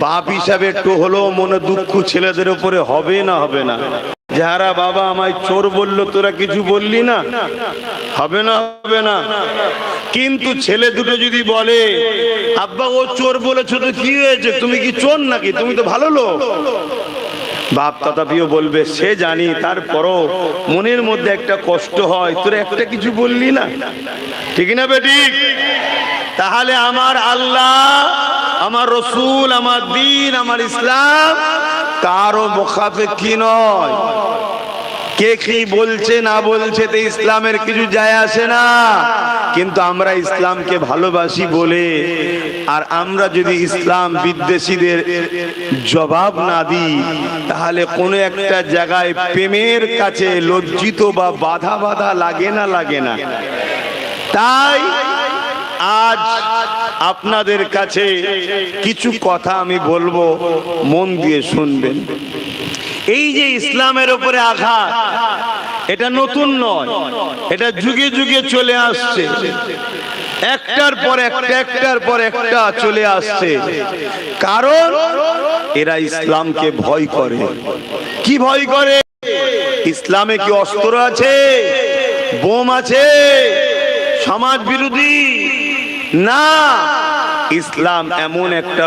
বাপ হিসাবে একটু হলেও মনে দুঃখ ছেলেদের উপরে হবে না হবে না? যারা বাবা আমায় চোর বললো তোরা কিছু বললি না, হবে না হবে না? কিন্তু ছেলে দুটো যদি বলে আব্বা ও চোর বলেছো তো কি হয়েছে, তুমি কি চোর নাকি, তুমি তো ভালো লোক, বাপ তথাপিও বলবে সে জানি, তারপরও মনের মধ্যে একটা কষ্ট হয়, তোরা একটা কিছু বললি না, ঠিক না বেঠিক? তাহলে আমার আল্লাহ, আমার রসুল, আমার দ্বীন, আমার ইসলাম কারো মুখাপেক্ষী নয়। কে কি বলছে না বলছে তো ইসলামের কিছু যায় আসে না, কিন্তু আমরা ইসলামকে ভালোবাসি বলে, আর আমরা যদি ইসলাম বিদ্বেষীদের জবাব না দিই তাহলে কোনো একটা জায়গায় প্রেমের কাছে লজ্জিত বা বাধা বাধা লাগে না লাগে না? তাই আজ আপনাদের কাছে কিছু কথা আমি বলবো, মন দিয়ে শুনবেন। এই যে ইসলামের উপরে আঘাত, এটা নতুন নয়, এটা যুগে যুগে চলে আসছে, একটার পর একটা একটার পর একটা চলে আসছে। কারণ এরা ইসলামকে ভয় করে। কি ভয় করে? ইসলামে কি অস্ত্র আছে, বোম আছে, সমাজ বিরোধী? না, ইসলাম এমন একটা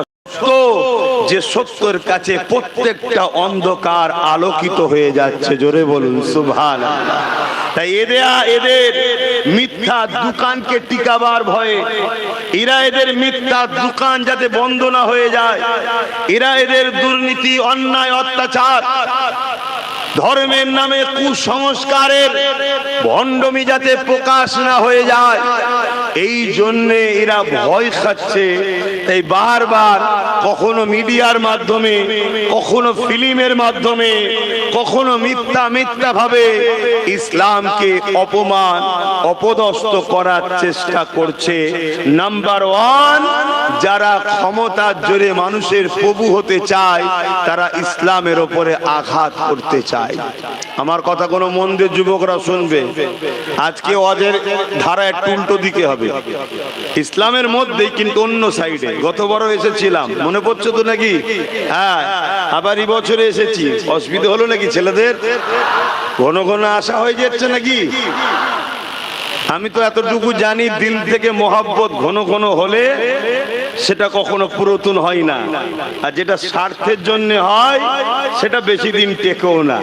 যে সত্যের কাছে প্রত্যেকটা অন্ধকার আলোকিত হয়ে যাচ্ছে। জোরে বলুন সুবহানাল্লাহ। তাই এদের মিথ্যা দোকানকে টিকাবার ভয়ে, এরা এদের মিথ্যা দোকান যাতে বন্ধ না হয়ে যায়, এরা এদের দুর্নীতি, অন্যায়, অত্যাচার, ধর্মের নামে কুসংস্কারের ভণ্ডমি যাতে প্রকাশ না হয়ে যায়, এই জন্যে এরা ভয় খাচ্ছে। তাই বারবার কখনো মিডিয়ার মাধ্যমে, কখনো ফিল্মের মাধ্যমে, কখনো মিথ্যা মিথ্যা ভাবে ইসলামকে অপমান, অপদস্থ করার চেষ্টা করছে। নাম্বার ওয়ান, যারা ক্ষমতার জোরে মানুষের প্রভু হতে চায় তারা ইসলামের ওপরে আঘাত করতে চায়। আমার কথা কোনো মন দিয়ে যুবকরা শুনবে, আজকে ওদের ধারা একটু উল্টো দিকে হবে, ইসলামের মধ্যেই কিন্তু অন্য সাইডে। গতবারও এসেছিলাম, মনে পড়ছে তো নাকি? হ্যাঁ, আবার এই বছরে এসেছি। অসুবিধা হলো নাকি ছেলেদের? ঘন ঘন আসা হয়ে যাচ্ছে নাকি? আমি তো এতটুকু জানি, দিল থেকে মহব্বত ঘন ঘন হলে সেটা কখনো পুরাতন হয় না, আর যেটা স্বার্থের জন্য হয় সেটা বেশি দিন টেকেও না।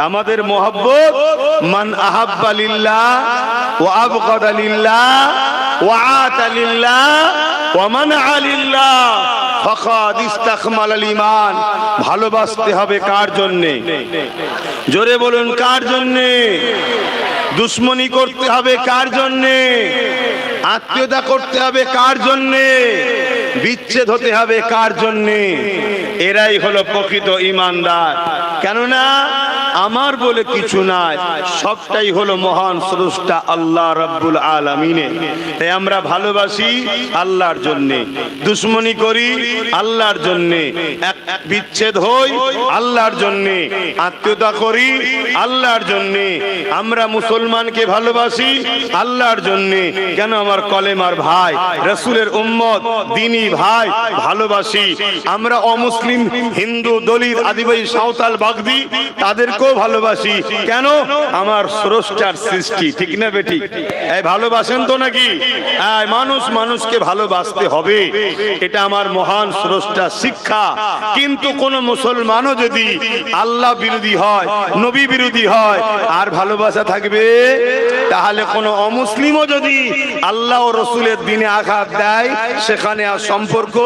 আমাদের মহব্বত মান আহাব্বা লিল্লাহ ওয়া আবগাদা লিল্লাহ ওয়া আতা লিল্লাহ ওয়া মানআ লিল্লাহ ফাকাদ ইস্তাকমালাল ঈমান। ভালোবাসতে হবে কার জন্যে? জোরে বলুন, কার জন্যে? দুশ্মনী করতে হবে কার জন্যে? আত্মীয়তা করতে হবে কার জন্যে? বিচ্ছেদ হতে হবে কার জন্যে? এরাই হলো প্রকৃত ঈমানদার। কেননা আমার বলে কিছু নাই, সবটাই হলো মহান স্রষ্টা আল্লাহ রাব্বুল আলামিনের। তাই আমরা ভালোবাসি আল্লাহর জন্যে, দুশ্মনী করি আল্লাহর জন্যে, বিচ্ছেদ হই আল্লাহর জন্যে, আত্মীয়তা করি আল্লাহর জন্যে। আমরা মুসলমানকে ভালোবাসি আল্লাহর জন্যে। কেন? আমার কলেমার ভাই, রাসূলের উম্মত, দ্বীনি ভাই ভালোবাসি। আমরা অমুসলিম, হিন্দু, দলিত, আদিবাসী, সাঁওতাল, বাগদি তাদেরকেও ভালোবাসি। কেন? আমার স্রষ্টার সৃষ্টি, ঠিক না বেঠিক? এই ভালোবাসেন তো নাকি? মানুষ মানুষকে ভালোবাসতে হবে, এটা আমার মহান স্রষ্টার শিক্ষা। কিন্তু কোন মুসলমানও যদি আল্লাহ বিরোধী হয়, নবী বিরোধী হয়, আর ভালোবাসা থাকবে? তাহলে কোন অমুসলিমও যদি আল্লাহ ও রসুলের দিনে আঘাত দেয়, সেখানে আর সম্পর্ক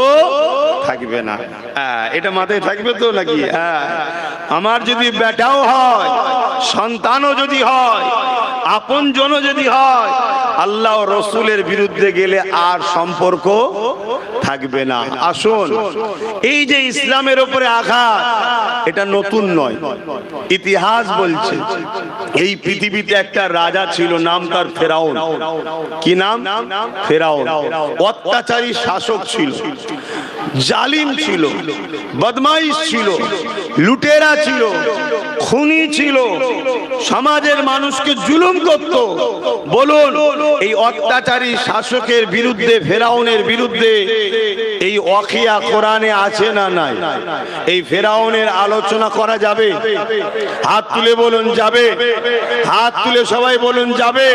থাকবে না। এটা মাথায় থাকবে তো নাকি? আমার যদি বেটাও হয়, সন্তানও যদি হয়, আপনজনও যদি হয়, আল্লাহ ও রসুলের বিরুদ্ধে গেলে আর সম্পর্ক থাকবে না। আসুন, এই যে ইসলামের উপরে আঘাত, এটা নতুন নয়, ইতিহাস বলছে। এই পৃথিবীতে একটা রাজা ছিল, নাম তার ফেরাউন। কি নাম? ফেরাউন। অত্যাচারী শাসক ছিল, জালিম ছিল, বদমাইশ ছিল, লুটেরা ছিল, খুনি ছিল, সমাজের মানুষকে জুলুম করত। বলুন, এই অত্যাচারী শাসকের বিরুদ্ধে, ফেরাউনের বিরুদ্ধে এই ওয়াকিয়া কোরআনে আছে না নাই? এই ফেরাউনের আলোচনা করা যাবে? হাত তুলে বলুন যাবে। হাত তুলে সবাই বলুন যাবে।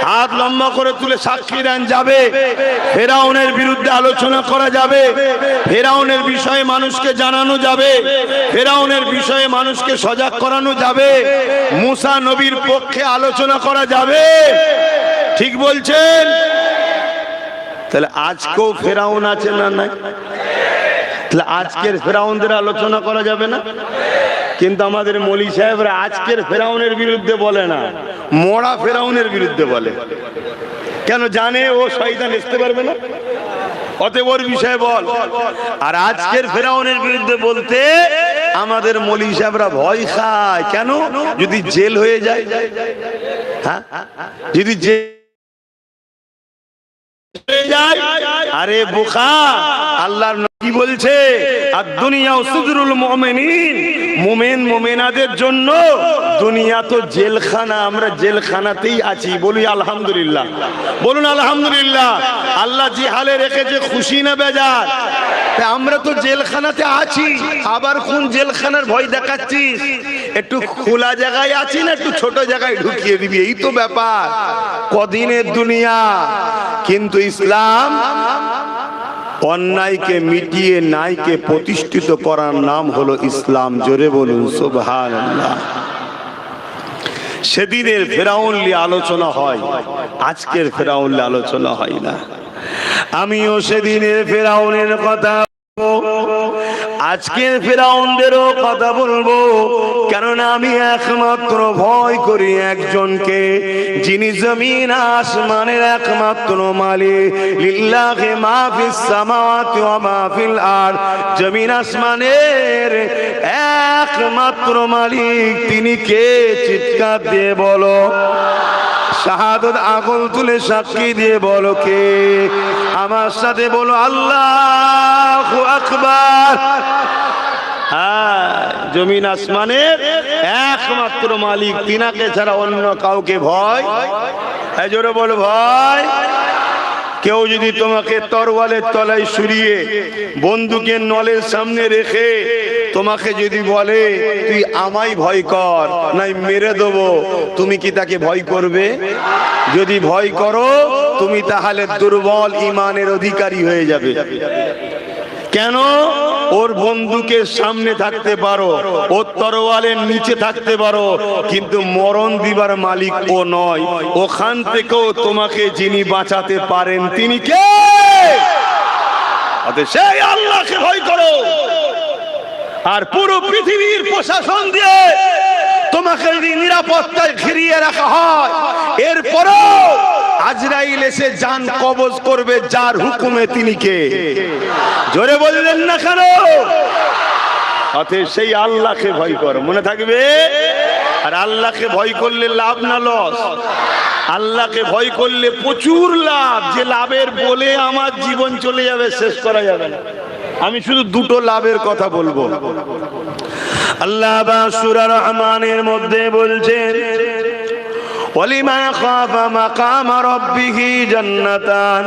হাত লম্বা করে তুলে সাক্ষী দেন যাবে। ফেরাউনের বিরুদ্ধে আলোচনা করা যাবে। ফেরাউনের বিষয়ে মানুষকে জানানো যাবে। ফেরাউনের বিষয়ে মানুষকে সজাগ করানো যাবে। মুসা নবীর পক্ষে আলোচনা করা যাবে। ঠিক বলছেন? তাহলে আজকেও ফেরাউন আছে না নাই? তাহলে আজকের ফেরাউনদের আলোচনা করা যাবে না? কিন্তু আমাদের মৌলী সাহেবরা আজকের ফেরাউনের বিরুদ্ধে বলে না, মরা ফেরাউনের বিরুদ্ধে বলে। কেন? জানে ও শয়তান আসতে পারবে না, অতএব ওর বিষয়ে বল। আর আজকের ফেরাউনের বিরুদ্ধে বলতে আমাদের মৌলী সাহেবরা ভয় খায়। কেন? যদি জেল হয়ে যায়, হ্যাঁ, যদি জেল আরে বোকা, আল্লাহর নবী বলছে আর দুনিয়া সুজরুল মুমিনিন, মুমিন মুমিনাদের জন্য দুনিয়া তো জেলখানা। আমরা জেলখানাতেই আছি। বলি আলহামদুলিল্লাহ, বলুন আলহামদুলিল্লাহ। আল্লাহ যে হালে রেখেছে খুশি না বেজার? আমরা তো জেলখানাতে আছি, আবার কোন জেলখানার ভয় দেখাচ্ছিস? একটু খোলা জায়গায় আছি না একটু ছোট জায়গায় ঢুকিয়ে দিবি, এই তো ব্যাপার। কদিনের দুনিয়া। কিন্তু ইসলাম অন্যায়কে মিটিয়ে ন্যায়কে প্রতিষ্ঠিত করার নাম হলো ইসলাম। জোরে বলুন সুবহানাল্লাহ। সেদিনের ফেরাউন নিয়ে আলোচনা হয়, আজকের ফেরাউন নিয়ে আলোচনা হয় না। আমিও সেদিনের ফেরাউনের কথা, আজকের ফেরাউনদেরও কথা বলবো। কেননা আমি একমাত্র ভয় করি একজনকে, যিনি জমিন আসমানের একমাত্র মালিক। লিল্লাহি মা ফিস সামাওয়াতি ওয়া মা ফিল আরদ। জমিন আসমানের একমাত্র মালিক তিনি কে? চিৎকার দিয়ে বলো, শাহাদত আগুন তুলে সাক্ষী দিয়ে বলো কে? আমার সাথে বলো আল্লাহু আকবার। জমিন আসমানের একমাত্র মালিক, তিনাকে ছাড়া অন্য কাউকে ভয়, জোরে বলো ভয়। কেউ যদি তোমাকে তরোয়ালের তলায় শুরিয়ে বন্দুকের নলের সামনে রেখে তোমাকে যদি বলে তুই আমায় ভয় কর, নাই মেরে দেবো, তুমি কি তাকে ভয় করবে? যদি ভয় করো তুমি তাহলে দুর্বল ঈমানের অধিকারী হয়ে যাবে। কেন? ওর বন্দুকের সামনে থাকতে পারো, ওর তরোয়ালের নিচে থাকতে পারো, কিন্তু মরণ দিবার মালিক ও নয়। ওখান থেকেও তোমাকে যিনি বাঁচাতে পারেন তিনি কে? সেই আল্লাহকে ভয় করো। আর পুরো পৃথিবীর প্রশাসন দিয়ে তোমাকে যদি নিরাপত্তায় ঘিরিয়ে রাখা হয়, এরপরও আজরাইল এসে জান কবজ করবে যার হুকুমে তিনি কে? জোরে বললেন না কেন? অতএব সেই আল্লাহকে ভয় করো, মনে থাকবে। আর আল্লাহকে ভয় করলে লাভ না লস? আল্লাহকে ভয় করলে প্রচুর লাভ। যে লাভের বলে আমার জীবন চলে যাবে, শেষ করা যাবে না। আমি শুধু দুটো লাভের কথা বলবো। আল্লাহ সূরা রহমানের মধ্যে বলছেন ওয়ালিমান খাফা মাকাম রাব্বিহি জান্নাতান।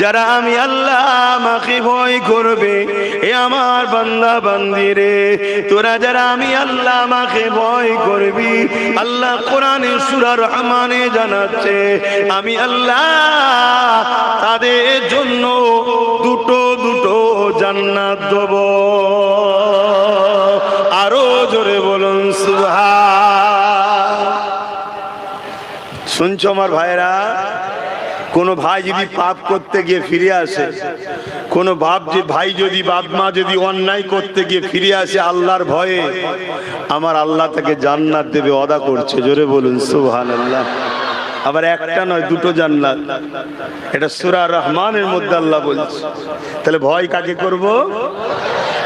যারা আমি আল্লাহ আমাকে ভয় করবে, এ আমার বান্দা বান্দিরে, তোরা যারা আমি আল্লাহ আমাকে ভয় করবি, আল্লাহ কোরআনে সূরা রহমানে জানাচ্ছে আমি আল্লাহ তাদের জন্য দুটো দুটো জান্নাত দেব। আরো জোরে বলুন সুবহান। শুনছো আমার ভাইরা? কোন ভাই যদি পাপ করতে গিয়ে ফিরে আসে, কোন ভাই যদি বাপ মা যদি অন্যায় করতে গিয়ে ফিরে আসে আল্লাহর ভয়ে, আমার আল্লাহ তাকে জান্নাত দেবে, ওয়াদা করছে। জোরে বলুন সুবহানাল্লাহ। আবার একটা নয়, দুটো জান্নাত। এটা সূরা রহমানের মধ্যে আল্লাহ বলছে। তাহলে ভয় কাকে করব?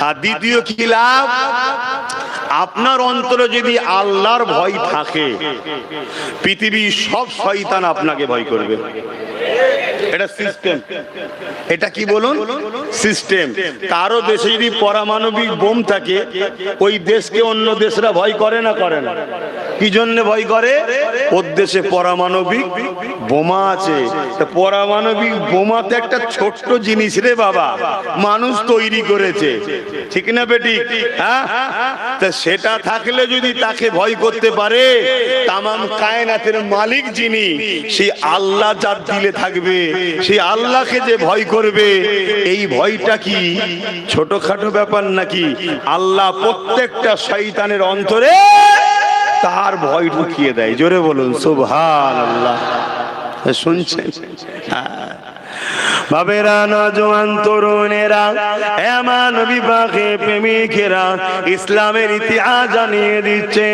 আর দ্বিতীয় কি লাভ? আপনার অন্তরে যদি আল্লাহর ভয় থাকে, পৃথিবীর সব শয়তান আপনাকে ভয় করবে। এটা সিস্টেম। এটা কি বলুন? সিস্টেম। কারো দেশে যদি পারমাণবিক বোম থাকে, ওই দেশকে অন্য দেশরা ভয় করে না? করে না? কি জন্য ভয় করে? ওর দেশে পারমাণবিক বোমা আছে। পারমাণবিক বোমাতে একটা ছোট্ট জিনিস রে বাবা, মানুষ তৈরি করেছে, ঠিক না বেটি? হ্যাঁ, তা সেটা থাকলে যদি তাকে ভয় করতে পারে, তামাম কায়নাতের মালিক যিনি, সেই আল্লাহ যার দিলে থাকবে, সেই আল্লাহকে যে ভয় করবে, এই ভয়টা কি ছোটখাটো ব্যাপার নাকি? আল্লাহ প্রত্যেকটা শয়তানের অন্তরে তার ভয় ঢুকিয়ে দেয়। জোরে বলুন সুবহানাল্লাহ। শুনছেন? বাবেরা, নওজোয়ান তরুণেরা, আমার নবী পাকের প্রেমিকেরা, ইসলামের ইতিহাস জানিয়ে দিচ্ছে,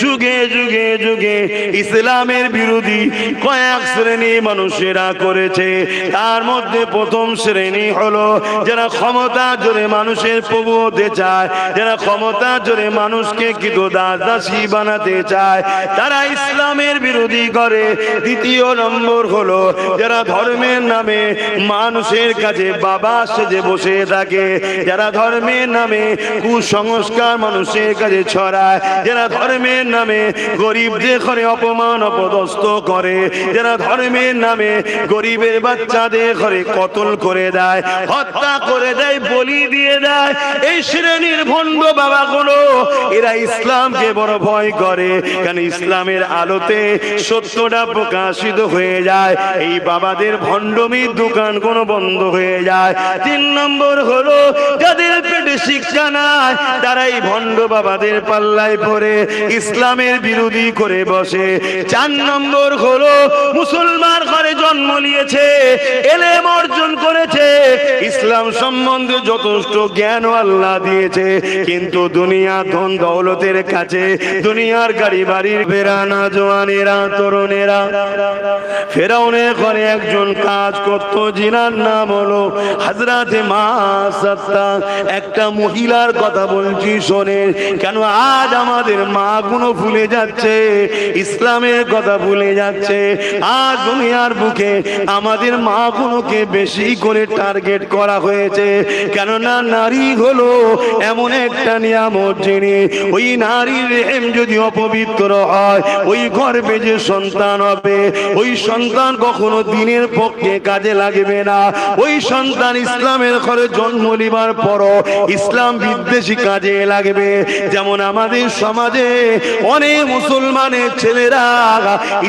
যুগে যুগে যুগে ইসলামের বিরোধী কয়েক শ্রেণী মানুষেরা করেছে। তার মধ্যে প্রথম শ্রেণী হলো যারা ক্ষমতা জোরে মানুষের প্রভু হতে চায়, যারা ক্ষমতা জোরে মানুষকে দাসী বানাতে চায়, তারা ইসলামের বিরোধী করে। দ্বিতীয় নম্বর হলো যারা ধর্মের নামে মানুষের কাছে বাবা সেজে বসে থাকে, যারা ধর্মের নামে কুসংস্কার মানুষের কাছে ছড়ায়, যারা ধর্মের নামে গরিবদের ঘরে অপমান অপদস্থ করে, যারা ধর্মের নামে গরিবের বাচ্চাদের ঘরে কতল করে দেয়, হত্যা করে দেয়, বলি দিয়ে দেয়, এই শ্রেণীর ভণ্ড বাবাগুলো এরা ইসলামকে বড় ভয় করে। কারণ ইসলামের আলোতে সত্যটা প্রকাশিত হয়ে যায়, এই বাবাদের ভণ্ডমির দোকান কোনো বন্ধ হয়ে যায়। তিন নম্বর হলো যাদের পেটে শিক্ষা নাই, তারা এই ভণ্ড বাবাদের পাল্লায় পড়ে ইসলামের বিরোধী করে বসে। চার নম্বর হলো মুসলমান ঘরে জন্ম নিয়েছে, এলেম অর্জন করেছে, ইসলাম সম্বন্ধে যথেষ্ট জ্ঞান আল্লাহ দিয়েছে, কিন্তু দুনিয়া ধন দৌলতের কাছে, দুনিয়ার গাড়ি বাড়ির বেড়ানা জওয়ানেরা তরুণেরা, ফেরাউনের ঘরে একজন কাজ করত, জিনার নাম হলো হযরতে মাসাত্তা। একটা মহিলার কথা বলছি শোনেন, কেন আজ আমাদের মা গুলো ভুলে যাচ্ছে, ইসলামের কথা ভুলে যাচ্ছে। আজ দুনিয়ার বুকে আমাদের মা গুলোকে বেশি করে টার্গেট করা হয়েছে, কেননা নারী হলো এমন একটা নিয়ামত যিনি, ওই নারীর রেহেম যদি অপবিত্র হয়, ওই গর্ভে যে সন্তান হবে, ওই সন্তান কখনো দিনের পক্ষে কাজে লাগবে না। ওই সন্তান ইসলামের ঘরে জন্ম নিবার পরও ইসলাম বিদ্বেষী কাজে লাগবে। যেমন আমাদের সমাজে অনেক মুসলমানের ছেলেরা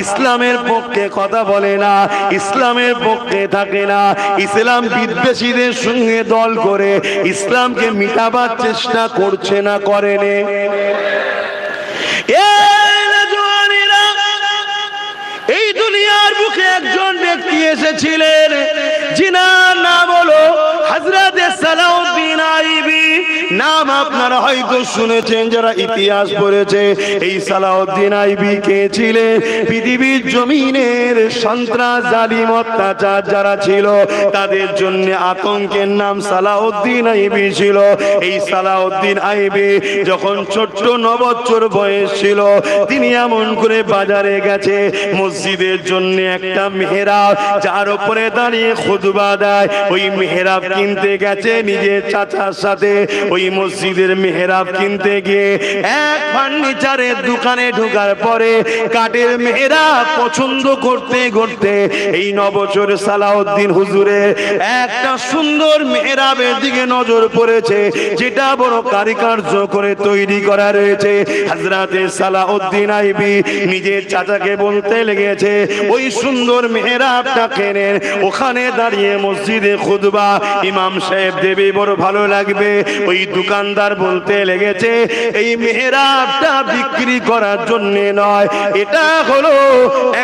ইসলামের পক্ষে কথা বলে না, ইসলামের পক্ষে থাকে না, ইসলাম বিদ্বেষীদের সঙ্গে দল করে ইসলামকে মিটাবার চেষ্টা করছে না, করেনি? এই দুনিয়ার বুকে একজন ব্যক্তি এসেছিলেন, যিনার নাম হলো হযরতে সালাউদ্দিন আইবি। নাম আপনারা হয়তো শুনেছেন যারা ইতিহাস পড়েছে। এই সালাউদ্দিন আইবি কে ছিলেন? পৃথিবীর জমিনের সন্ত্রাস জালিম অত্যাচার যারা ছিল তাদের জন্য আতঙ্কের নাম সালাউদ্দিন আইবি ছিল। এই সালাউদ্দিন আইবি যখন ছোট্ট 9 বছর বয়স ছিল, তিনি এমন করে বাজারে গেছে, মসজিদের জন্য একটা মেহরাব যার উপরে দাঁড়িয়ে খুতবা দেয়, ওই মেহরাব কিনতে গেছে নিজের চাচার সাথে। ওই মসজিদের মেহরাব কিনতে গিয়ে এক ফার্নিচারের দোকানে ঢোকার পরে কাঠের মেহরাব পছন্দ করতে করতে এই 9 বছর সালাউদ্দিন হুজুরের একটা সুন্দর মেহরাবের দিকে নজর পড়েছে, যেটা বড় কারিকার্য করে তৈরি করা রয়েছে। হযরতে সালাউদ্দিন আইবি নিজের চাচাকে বলতে লেগেছে, ওই সুন্দর মেহরাবটা কেনেন, ওখানে দাঁড়িয়ে মসজিদে খুতবা ইমাম সাহেব দেবে, বড় ভালো লাগবে। ওই দোকানদার বলতে লেগেছে, এই মেহরাবটা বিক্রি করার জন্য নয়, এটা হলো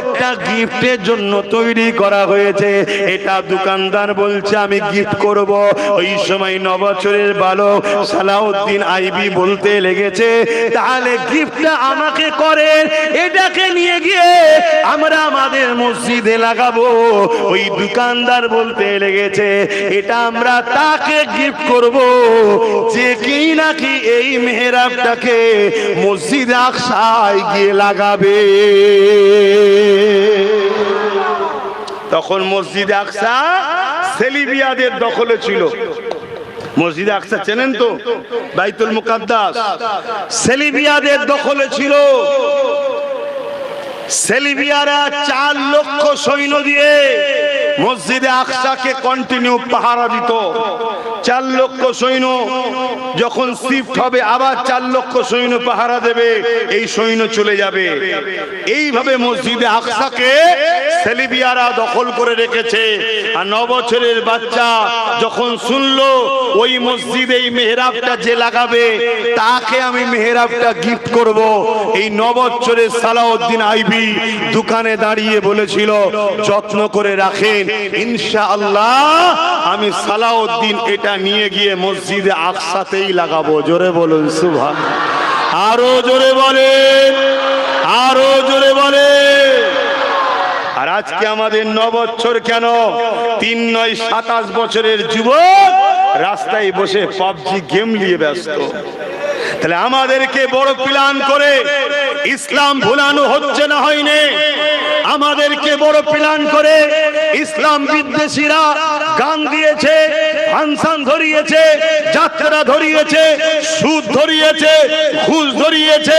একটা গিফটের জন্য তৈরি করা হয়েছে। এটা দোকানদার বলছে আমি গিফট করব। ওই সময় 9 বছরের বালক সালাউদ্দিন আইবি বলতে লেগেছে, তাহলে গিফটটা আমাকে করেন, এটাকে নিয়ে গিয়ে আমরা আমাদের মসজিদে লাগাবো। ওই দোকানদার বলতে লেগেছে, এটা আমরা তাকে গিফট করব যে কি নাকি এই মেহরাবটাকে মসজিদ আকসায় গিয়ে লাগাবে। তখন মসজিদ আকসা সেলিবিয়াদের দখলে ছিল। মসজিদ আকসা চেনেন তো, বাইতুল মুকাদ্দাস, সেলিবিয়াদের দখলে ছিল। সেলিবিয়ারা 4 লক্ষ সৈন্য দিয়ে মসজিদে আকসাকে কন্টিনিউ পাহারা দিত। 4 লক্ষ সৈন্য যখন শিফট হবে আবার 4 লক্ষ সৈন্য পাহারা দেবে, এই সৈন্য চলে যাবে। এইভাবে মসজিদে আকসাকে সেলিবিয়ারা দখল করে রেখেছে। আর 9 বছরের বাচ্চা যখন শুনলো ওই মসজিদে এই মেহরাবটা যে লাগাবে তাকে আমি মেহরাবটা গিফট করব, এই 9 বছরের সালাউদ্দিন আইবি দোকানে দাঁড়িয়ে বলেছিল, যত্ন করে রাখেন, ইনশাআল্লাহ আমি সালাউদ্দিন এটা নিয়ে গিয়ে মসজিদে আকসাতেই লাগাবো। জোরে বলুন সুবহান, আরো জোরে বলেন, আরো জোরে বলেন। আর আজকে আমাদের 9 বছর কেন, 3 9 27 বছরের যুবক রাস্তায় বসে পাবজি গেম নিয়ে ব্যস্ত। তাহলে আমাদেরকে বড় প্ল্যান করে ইসলাম ভুলানো হচ্ছে না, হয়নি? আমাদেরকে বড় প্ল্যান করে ইসলাম বিদ্বেষীরা গান দিয়েছে, ফাংশন ধরিয়েছে, যাত্রা ধরিয়েছে, সুদ ধরিয়েছে, ঘুষ ধরিয়েছে,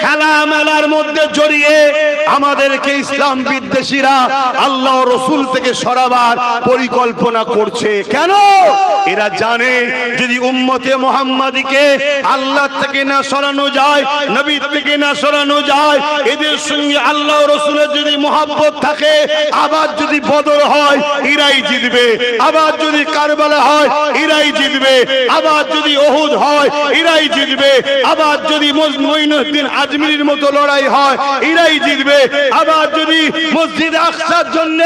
খেলা মেলার মধ্যে জড়িয়ে আমাদেরকে ইসলাম বিদ্বেষীরা আল্লাহ রসুল থেকে সরাবার পরিকল্পনা করছে। কেন? এরা জানে যদি উম্মতে মুহাম্মাদীকে আল্লাহ থেকে না সরানো যায়, নবী থেকে না সরানো যায়, এদের সঙ্গে আল্লাহ রসুলের যদি মহব্বত থাকে, আবার যদি বদর হয় এরাই জিতবে, আবার যদি কারবালা হয় এরাই জিতবে, আবার যদি উহুদ হয় এরাই জিতবে, আবার যদি মঈনুদ্দিন আজমিরির মতো লড়াই হয় এরাই জিতবে, আবার যদি মসজিদ আকসার জন্য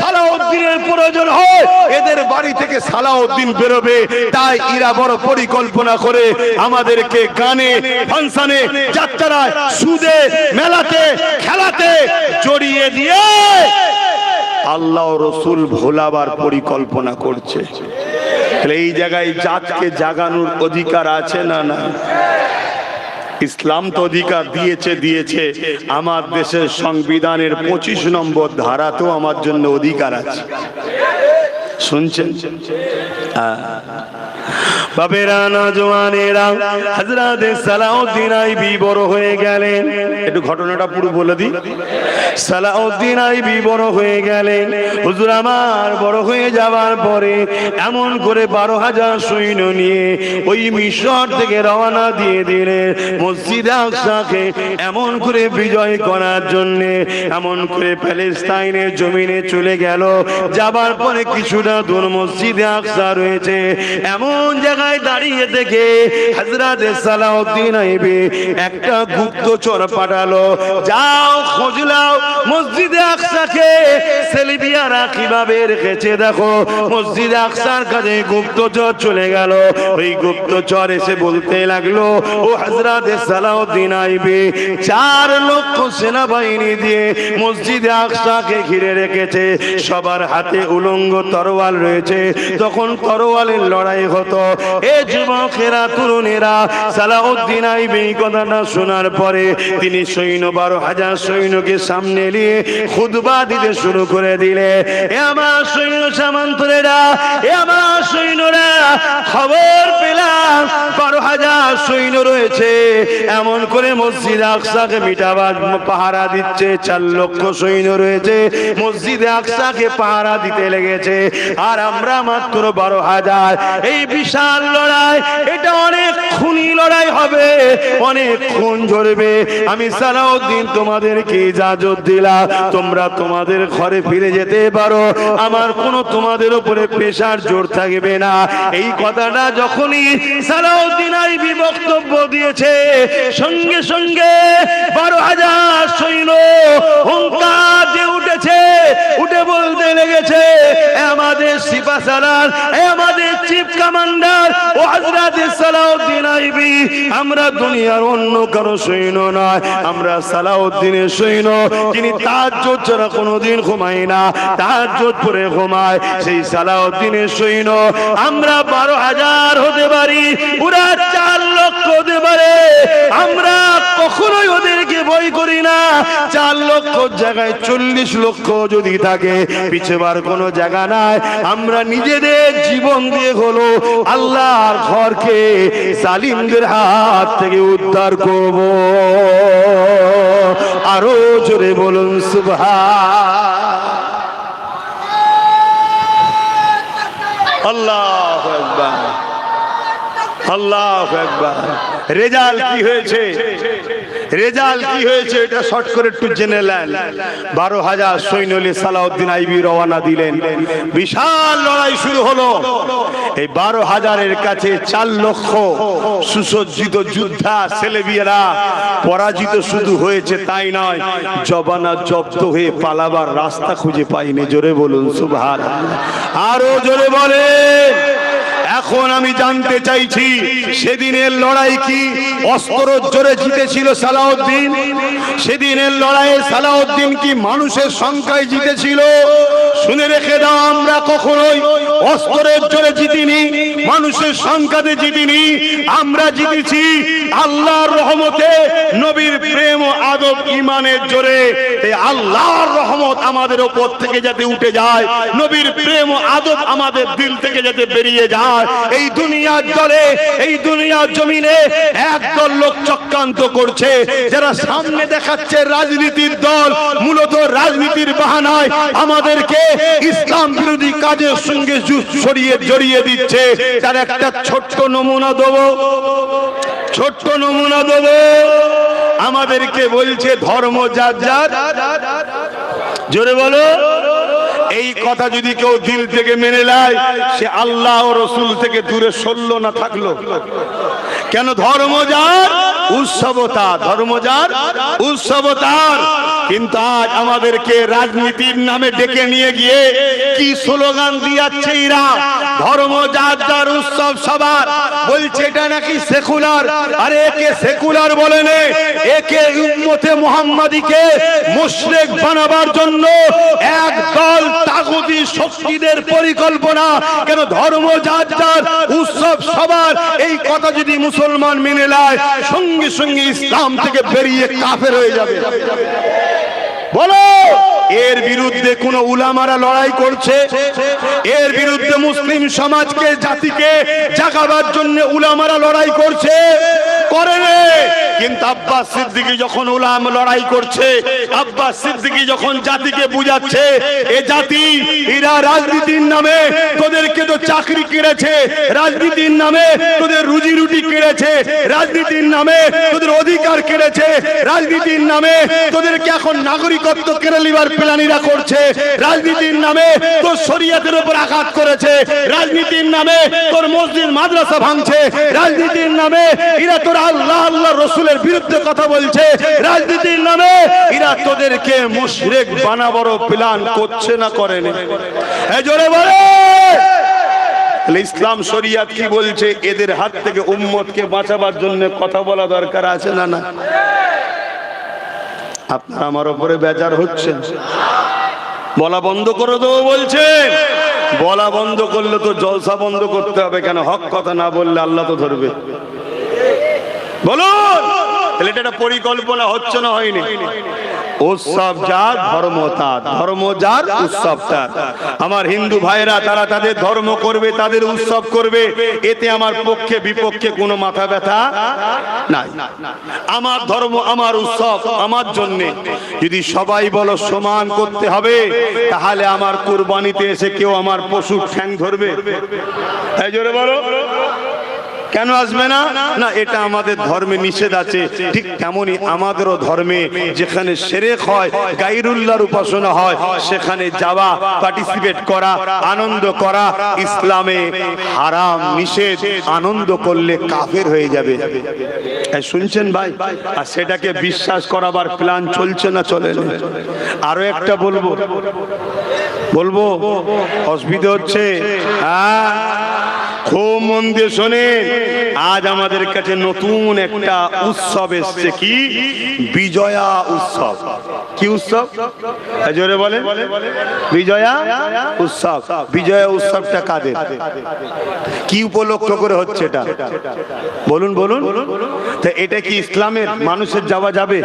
সালাউদ্দিনের প্রয়োজন হয় এদের বাড়ি থেকে সালাউদ্দিন বেরোবে। তাই এরা বড় পরিকল্পনা করে আমাদেরকে গানে, ফাংশনে, যাত্রায়, সুদে, মেলাতে, খেলাতে জড়িয়ে দিয়ে আল্লাহ রসুল ভোলাবার পরিকল্পনা করছে। এই জায়গায় জাতকে জাগানোর অধিকার আছে না? না। ইসলাম তো অধিকার দিয়েছে। আমার দেশের সংবিধানের 25 নম্বর ধারাতেও আমার জন্য অধিকার আছে। শুনছেন? বাবেরা, নওজওয়ানেরা, হযরত সালাউদ্দিন আইবি বড় হয়ে গেলেন। একটু ঘটনাটা পুরো বলে দিই। সালাউদ্দিন আইবি বড় হয়ে গেলেন। হুজুর আমার বড় হয়ে যাওয়ার পরে এমন করে 12,000 সৈন্য নিয়ে ওই মিশর থেকে রওনা দিয়ে দিলেন মসজিদে আকসাকে এমন করে বিজয় করার জন্য। এমন করে প্যালেস্তাইনের জমিনে চলে গেল। যাবার পরে কিছুটা দূর মসজিদে আকসা রয়েছে, এমন জায়গায় দাঁড়িয়ে থেকে হযরত সালাউদ্দিন আইবি একটা গুপ্তচর পাঠালো, যাও খোঁজ নাও মসজিদে আকসাকে সেলিবিয়ারা কিভাবে রেখেছে। দেখো মসজিদে আকসার কাছে গুপ্তচর চলে গেল। ওই গুপ্তচর এসে বলতে লাগলো, ও হযরত সালাউদ্দিন আইবি 4 লক্ষ সেনাবাহিনী দিয়ে মসজিদে আকসাকে ঘিরে রেখেছে, সবার হাতে উলঙ্গ তরোয়াল রয়েছে। তখন তরোয়ালের লড়াই হতো। এ যুবকেরা, তরুণেরা, সালাউদ্দিন আইবি কথাটা শোনার পরে তিনি সৈন্য 12,000 সৈন্যকে সামনে নিয়ে খুতবা দিতে শুরু করে দিলে, এ আমার সৈন্য সামন্তরেরা, এ আমার সৈন্যরা, খবর পেলাম 12,000 সৈন্য রয়েছে, এমন করে মসজিদ আকসাকে মিটাবার পাহারা দিচ্ছে। 4 লক্ষ সৈন্য রয়েছে, মসজিদে আকসাকে পাহারা দিতে লেগেছে, আর আমরা মাত্র 12,000। এই বিশাল লড়াই, এটা অনেক খুনি লড়াই হবে, অনেক খুন ঝরবে। আমি সালাউদ্দিন তোমাদেরকে ইজাজত দিলাম, তোমরা তোমাদের ঘরে ফিরে যেতে পারো, আমার কোনো তোমাদের উপরে প্রেসার জোর থাকবে না। এই কথাটা যখনই সালাউদ্দিন আইবি বক্তব্য দিয়েছে, সঙ্গে সঙ্গে 12,000 সৈন্য হুঙ্কার দিয়ে উঠেছে, উঠে বলতে লেগেছে, আমাদের সিপাহসালার, আমাদের চিফ কমান্ডার ও হযরত সালাউদ্দিন আইবি, আমরা দুনিয়ার অন্য কারো সৈন্য নয়, আমরা সালাউদ্দিনের সৈন্য, যিনি তাহাজ্জুদ ছাড়া কোনোদিন ঘুমায় না, তাহাজ্জুদ পড়ে ঘুমায়, সেই সালাউদ্দিনের সৈন্য। আমরা 12,000 হতে পারি, পুরা 4 লক্ষ হতে পারে, আমরা কখনোই ওদেরকে ভয় মনে করি না 4 লক্ষ জায়গায় 40 লক্ষ যদি থাকে, পিছবার কোনো জায়গা নাই। আমরা নিজেদের জীবন দিয়ে হলো আল্লাহর ঘরকে জালিমদের হাত থেকে উদ্ধার করব। আরো জোরে বলুন সুবহান আল্লাহু আকবার, আল্লাহু আকবার। রেজাল্ট কি হয়েছে? রেজাল্ট কি হয়েছে এটা শর্ট করে একটু জেনে নেন। 12,000 সৈন্য নিয়ে সালাউদ্দিন আইবি রওনা দিলেন। বিশাল লড়াই শুরু হলো। এই 12,000-এর কাছে 4 লক্ষ সুসজ্জিত যোদ্ধা ছেলেবিয়েরা পরাজিত শুধু হয়েছে তাই নয়, জবানা জব্দ হয়ে পালাবার রাস্তা খুঁজে পায়নি। জোরে বলুন সুবহানাল্লাহ, আরো জোরে বলেন। এখন আমি জানতে চাইছি সেদিনের লড়াই কি অস্ত্র জোরে জিতেছিল সালাউদ্দিন? সেদিনের লড়াইয়ে সালাউদ্দিন কি মানুষের সংখ্যায় জিতেছিল? শুনে রেখে দাও, আমরা কখনোই অস্ত্রের জোরে জিতিনি, মানুষের সংখ্যাতে জিতিনি। আমরা জিতেছি আল্লাহর রহমতে, নবীর প্রেম ও আদব ইমানের জোরে। এই আল্লাহর রহমত আমাদের উপর থেকে যাতে উঠে যায়, নবীর প্রেম ও আদব আমাদের দিল থেকে যাতে বেরিয়ে যায়। এই দুনিয়ার জলে, এই দুনিয়ার জমিনে একদল লোক চক্রান্ত করছে, যারা সামনে দেখাচ্ছে রাজনীতির দল, মূলত রাজনীতির বাহানায় আমাদেরকে ইসলাম বিরোধী কাজের সঙ্গে জড়িয়ে দিচ্ছে। তার একটা ছোট্ট নমুনা দেব, ছোট্ট নমুনা দেব। আমাদেরকে বলছে ধর্ম যার যার। জোরে বলো। এই কথা যদি কেউ দিল থেকে মেনে নেয়, সে আল্লাহ ও রসুল থেকে দূরে সরলো না থাকলো। কেন? ধর্ম যার উৎসব তার, ধর্ম যার উৎসব তার। কিন্তু আজ আমাদেরকে রাজনীতির নামে ডেকে নিয়ে গিয়ে কি স্লোগান দিয়াচ্ছে এরা? ধর্ম যার যার উৎসব সবার। বলছে এটা নাকি সেকুলার। আরে একে সেকুলার বলে নে, একে উম্মতে মুহাম্মাদীকে মুশরিক বানাবার জন্য একদল তাগুতি শক্তিদের পরিকল্পনা। কেন? ধর্ম যার যার উৎসব সবার, এই কথা যদি মুসলমান মেনে নেয়, সঙ্গে সঙ্গে ইসলাম থেকে বেরিয়ে কাফের হয়ে যাবে। বলো, এর বিরুদ্ধে কোন উলামারা লড়াই করছে? এর বিরুদ্ধে মুসলিম সমাজকে, জাতিকে জাগাবার জন্য উলামারা লড়াই করছে? করে রে। কিন্তু আব্বাস সিদ্দিকী যখন উলামা লড়াই করছে, আব্বাস সিদ্দিকী যখন জাতিকে বুঝাচ্ছে, এ জাতি এরা রাজনীতির নামে তোদেরকে তো চাকরি কেড়েছে, রাজনীতির নামে তোদের রুজি রুটি কেড়েছে, রাজনীতির নামে তোদের অধিকার কেড়েছে, রাজনীতির নামে তোদেরকে এখন নাগরিকত্ব কেড়ে লিবার প্ল্যানিরা করছে, রাজনীতির নামে তোর শরীয়তের উপর আঘাত করেছে, রাজনীতির নামে তোর মসজিদ মাদ্রাসা ভাঙছে, রাজনীতির নামে এরা তোর আল্লাহ আল্লাহ রসুলের বিরুদ্ধে কথা বলছে, রাজনীতির নামে এরা তোদেরকে মুশরিক বানাবার প্ল্যান করছে না করেনি? এই জোরে বলে। ইসলাম শরিয়ত কি বলছে? এদের হাত থেকে উম্মতকে বাঁচাবার জন্য কথা বলা দরকার আছে না? না, আপনারা আমার উপরে বেজার হচ্ছেন। বলা বন্ধ করে দেবো বলছেন। বলা বন্ধ করলে তো জলসা বন্ধ করতে হবে। কেন? হক কথা না বললে আল্লাহ তো ধরবে। বলুন, তাহলে এটা পরিকল্পনা হচ্ছে না হয়নি? উৎসব যার, ধর্ম তার, ধর্ম যার, উৎসব তার। আমার হিন্দু ভাইরা তারা তাদের ধর্ম করবে, তাদের উৎসব করবে, এতে আমার পক্ষে বিপক্ষে কোনো মাথা ব্যথা নাই। আমার ধর্ম, আমার উৎসব আমার জন্য। যদি সবাই বলো সমান করতে হবে, তাহলে আমার কুরবানিতে এসে কেউ আমার পশুর ঠ্যাং ধরবে? এই জোরে বলো। কেন আসবে না? না, এটা আমাদের ধর্মে নিষেধ আছে। ঠিক তেমনই আমাদেরও ধর্মে যেখানে শিরক হয়, গায়রুল্লাহর উপাসনা হয়, সেখানে যাওয়া, পার্টিসিপেট করা, আনন্দ করা ইসলামে হারাম, নিষেধ। আনন্দ করলে কাফের হয়ে যাবে। শুনছেন ভাই? আর সেটাকে বিশ্বাস করাবার প্ল্যান চলছে না চলে না? আরো একটা বলবো, বলবো, অসুবিধা হচ্ছে? হ্যাঁ, খুব মন দিয়ে শোনেন, আজ আমাদের কাছে নতুন একটা উৎসব এসছে। কি? বিজয়া উৎসব। কি উৎসব? জোরে বলে। বিজয়া উৎসব। বিজয়া উৎসবটা কাদের, কি উপলক্ষ করে হচ্ছে এটা বলুন বলুন। তা এটা কি ইসলামের মানুষের যাওয়া যাবে?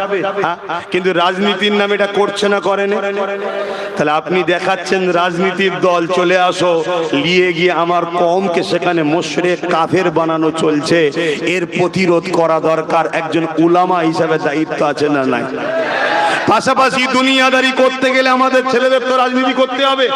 কিন্তু রাজনীতির নামে এটা করছে না, করে না। তাহলে আপনি দেখাচ্ছেন রাজনীতির দল, চলে আসো, নিয়ে গিয়ে আমার কওমকে সেখানে মুশরিক কাফের বানানো চলছে। এর প্রতিরোধ করা দরকার। একজন উলামা হিসাবে দায়িত্ব আছে না নাই? পাশাপাশি দুনিয়াদারি করতে গেলে আমাদের ছেলেদের তো রাজনীতি করতে হবে।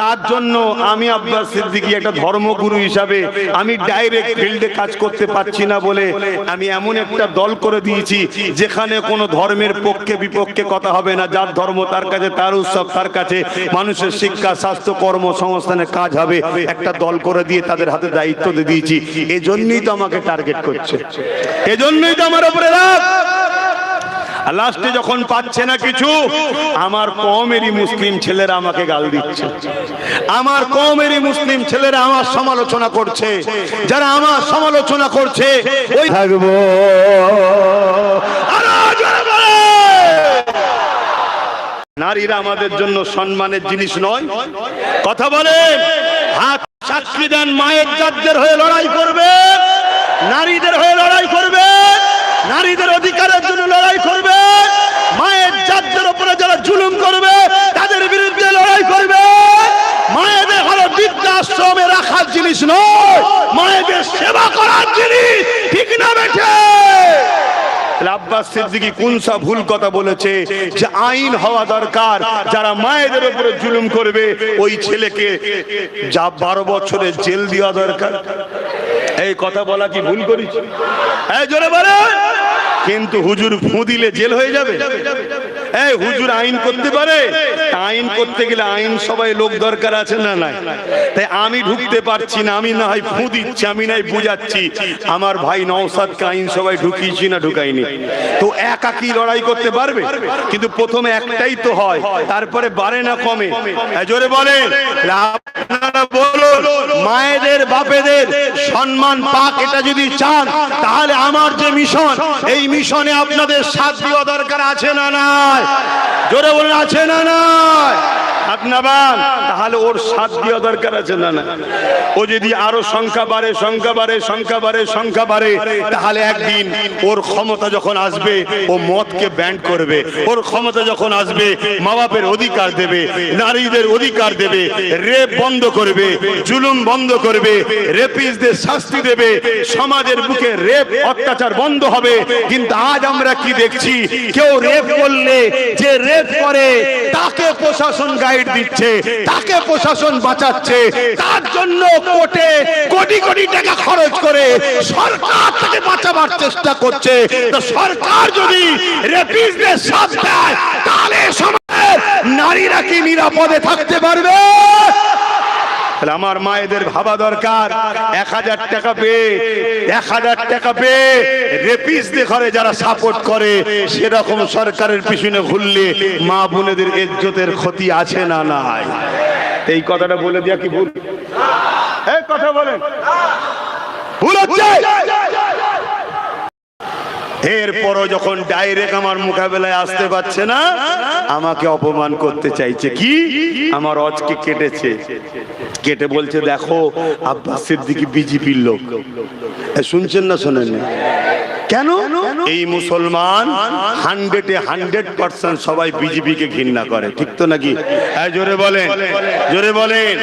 তার জন্য আমি আব্বাস সিদ্দিকী একটা ধর্মগুরু হিসাবে আমি ডাইরেক্ট ফিল্ডে কাজ করতে পারছি না বলে আমি এমন একটা দল করে দিয়েছি যেখানে কোনো ধর্মের পক্ষে বিপক্ষে কথা হবে না। যার ধর্ম তার কাছে, তার উৎসব তার কাছে, মানুষের শিক্ষা, স্বাস্থ্য, কর্মসংস্থানের কাজ হবে। একটা দল করে দিয়ে তাদের হাতে দায়িত্ব দিয়ে দিয়েছি। এজন্যই তো আমাকে টার্গেট করছে, এজন্যই তো আমার উপরে রাগ। লাস্টে যখন পাচ্ছে না কিছু, আমার কওমেরই মুসলিম ছেলেরা আমাকে গাল দিচ্ছে, আমার কওমেরই মুসলিম ছেলেরা আমার সমালোচনা করছে। যারা আমার সমালোচনা করছে ওই থাকবো। নারীরা আমাদের জন্য সম্মানের জিনিস নয়। কথা বলেন, হাত সাক্ষী দেন, মায়ের জাতদের হয়ে লড়াই করবে, নারীদের হয়ে লড়াই করবে, নারীদের অধিকারের জন্য লড়াই করবে, মায়ের জাতদের উপরে যারা জুলুম করবে তাদের বিরুদ্ধে লড়াই করবে। মায়েদের হলো বৃদ্ধাশ্রমে রাখার জিনিস নয়, মায়েদের সেবা করার জিনিস। ঠিক না বেঠে? আব্বাস সিদ্দিকী কোন সব ভুল কথা বলেছে যে আইন হওয়া দরকার, যারা মায়েদের উপরে জুলুম করবে ওই ছেলেকে যা 12 বছরের জেল দেওয়া দরকার। এই কথা বলা কি ভুল করেছি? এই জোরে বলে। কিন্তু হুজুর ফু দিলে জেল হয়ে যাবে? এই হুজুর আইন করতে পারে? আইন করতে গেলে আইন সবাই লোক দরকার আছে না নাই? তাই আমি ঢুকতে পারছি না, আমি না হয় ফু দিচ্ছি, আমি নাই বুঝাচ্ছি। আমার ভাই নওশাদকে আইন সবাই ঢুকিয়েছি না ঢুকাইনি? তো একা কি লড়াই করতে পারবে? কিন্তু প্রথমে একটাই তো হয়, তারপরে বাড়ে না কমে। জোরে বলেন। আপনারা বলুন, মায়েদের বাপেদের সম্মান পাক এটা যদি চান, তাহলে আমার যে মিশন, এই মিশনে আপনাদের সাথ দেওয়া দরকার আছে না নাই? জোরে বলেন, আছে না নাই? আপনার তাহলে ওর সাথ দেওয়া দরকার আছে না না? ও যদি আরো সংখ্যা বাড়ে, সংখ্যা বাড়ে, সংখ্যা বাড়ে, সংখ্যা বাড়ে, তাহলে একদিন ওর ক্ষমতা যখন আসবে ও মদকে ব্যান্ড করবে। ওর ক্ষমতা যখন আসবে মা বাপের অধিকার দেবে, নারীদের অধিকার দেবে, রেপ বন্ধ করবে, জুলুম বন্ধ করবে, রেপিস্টদের শাস্তি দেবে, সমাজের বুকে রেপ অত্যাচার বন্ধ হবে। কিন্তু আজ আমরা কি দেখছি? কেউ রেপ করলে যে রেপ করে তাকে প্রশাসন গাইড দিচ্ছে, তাকে প্রশাসন বাঁচাচ্ছে, তার জন্য কোর্টে কোটি কোটি টাকা খরচ করে সরকার তাকে বাঁচাবার চেষ্টা করছে। তো সরকার যদি রেপিস্টদের সাথ দেয়, তাহলে সমাজের নারীরা কি নিরাপদে থাকতে পারবে? আমার মায়েদের ভাবা দরকার, 1000 টাকা পেয়ে 1000 টাকা পেয়ে রেপিস্টদের ঘরে যারা সাপোর্ট করে, সেরকম সরকারের পিছনে ঘুরলে মা বোনেদের ইজ্জতের ক্ষতি আছে না নাই? এই কথাটা বলে দিয়া কি ভুল? এই কথা বলেন, ভুল হচ্ছে? এরপরও যখন ডাইরেক্ট আমার মোকাবেলায় আসতে পারছে না, আমাকে অপমান করতে চাইছে। কি? আমার অজকে কেটেছে, কেটে বলছে দেখো আব্বাস সিদ্দিকী বিজেপির লোক। শুনছেন না শোনেন? কেন? এই মুসলমান 100% সবাই বিজেপিকে ঘৃণা করে, ঠিক তো নাকি? জোরে বলেন, জোরে বলেন।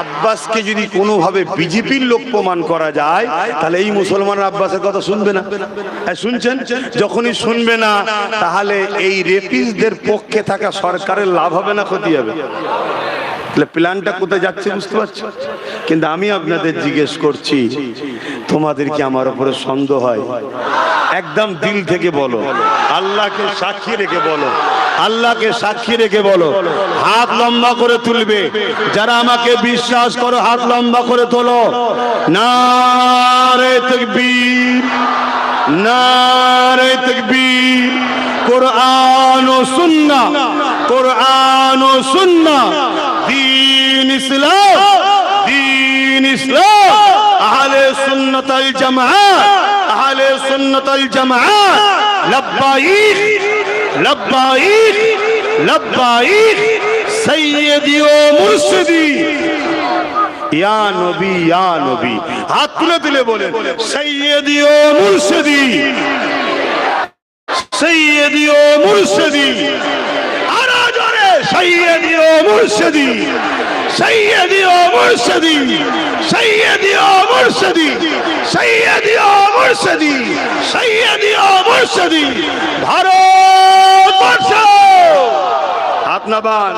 আব্বাসকে যদি কোনোভাবে বিজেপির লোক প্রমাণ করা যায়, তাহলে এই মুসলমানরা আব্বাসের কথা শুনবে না। শুনছেন? যখনই শুনবে না, তাহলে এই রেপিস্টদের পক্ষে থাকা সরকারের লাভ হবে না ক্ষতি হবে? প্ল্যানটা কোথায় যাচ্ছে বুঝতে পারছি। কিন্তু আমি আপনাদের জিজ্ঞেস করছি, তোমাদের কি আমার উপরে সন্দেহ হয়? একদম দিল থেকে বলো, আল্লাহকে সাক্ষী রেখে বলো, আল্লাহকে সাক্ষী রেখে বলো। হাত লম্বা করে তুলবে যারা আমাকে বিশ্বাস করো, হাত লম্বা করে তোলো। নারে তাকবীর, নারে তাকবীর। কুরআন ও সুন্নাহ, কুরআন ও সুন্নাহ, দ্বীন ইসলাম, দ্বীন ইসলাম। আহলে সুন্নাত ওয়াল জামাত, আহলে সুন্নাত ওয়াল জামাত লব্বাইক লব্বাইক লব্বাইক সাইয়্যিদি ও মুর্শিদি ইয়া নবী ইয়া নবী। হাত তুলে তুলে বলেন সাইয়্যিদি ও মুর্শিদি, সাইয়্যিদি ও মুর্শিদি, আরো জোরে সাইয়্যিদি ও মুর্শিদি, সাইয়্যিদি ও মুর্শিদি, সাইয়্যিদি ও মুর্শিদি, সাইয়্যিদি ও মুর্শিদি, সাইয়্যিদি ও মুর্শিদি। ভারতবর্ষ হাত নামান,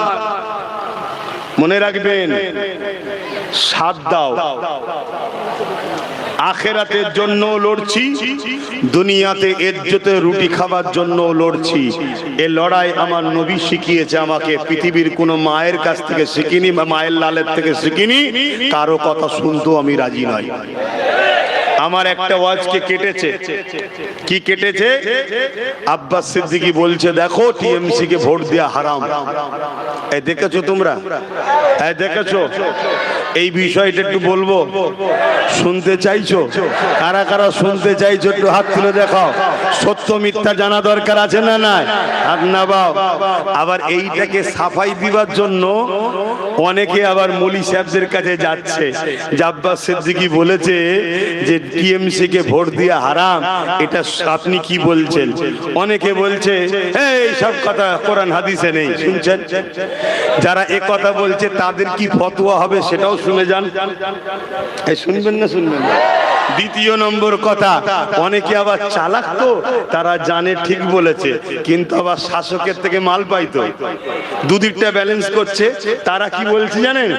মনে রাখবেন সাথ দাও। আখেরাতের জন্য লড়ছি, দুনিয়াতে ইজ্জতের রুটি খাবার জন্য লড়ছি। এই লড়াই আমার নবী শিখিয়েছে আমাকে, পৃথিবীর কোনো মায়ের কাছ থেকে শিখিনি বা মায়ের লালের থেকে শিখিনি। কারো কথা শুনতেও আমি রাজি নই। আমার একটা ওয়াজকে কেটেছে, কি কেটেছে? আব্বাস সিদ্দিকী বলছে দেখো টিএমসি কে ভোট দেয়া হারাম। এই দেখেছো তোমরা? এই দেখেছো? এই বিষয়টা একটু বলবো, শুনতে চাইছো? কারা কারা শুনতে চাইছো একটু হাত তুলে দেখাও। সত্য মিথ্যা জানা দরকার আছে না নাই? হাত নামাও। আবার এইটাকে সাফাই দিবার জন্য অনেকে আবার মৌলী সাহেবদের কাছে যাচ্ছে। আব্বাস সিদ্দিকী বলেছে যে টিএমসি কে ভোট দিয়া হারাম, এটা আপনি কি বলছেন? অনেকে বলছে এই সব কথা কোরআন হাদিসে নেই। শুনছেন? যারা এ কথা বলছে তাদের কি ফতোয়া হবে সেটাও শুনে যান। এই শুনবেন না শুনবেন না? দ্বিতীয় নম্বর কথা, অনেকে আবার চালাক তো, তারা জানে ঠিক বলেছে কিন্তু আবার শাসকের থেকে মাল পাইতো, দুদিকটা ব্যালেন্স করছে। তারা কি বলছে জানেন?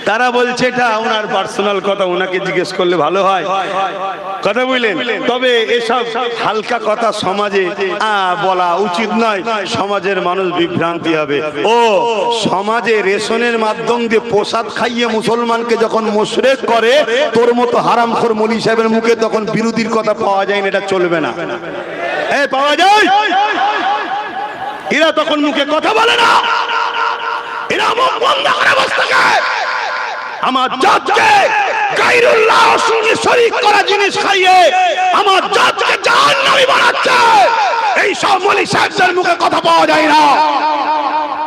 তারা বলছে এটা ওনার পার্সোনাল কথা, ওনাকে জিজ্ঞেস করলে ভালো হয়। কথা বুঝলেন? তবে এসব হালকা কথা সমাজে বলা উচিত নয়, সমাজের মানুষ বিভ্রান্তি হবে। ও সমাজে রেশনের মাধ্যম দিয়ে প্রসাদ খাইয়ে মুসলমানকে যখন মুশরিক করে, তোর মতো হারামখোর মৌলী সাহেবের মুখে তখন বিরোধীর কথা পাওয়া যায় না। এটা চলবে না। পাওয়া যায়? এরা তখন মুখে কথা বলে না, এরা মুখ বন্ধ করে বসে থাকে। আমার জাতকে গায়রুল্লাহ সঙ্গে শরীক করা জিনিস খাইয়ে আমার জাতকে জাহান্নামী বানাচ্ছে। এই সব মৌলী সাহেবদের মুখে কথা পাওয়া যায় না।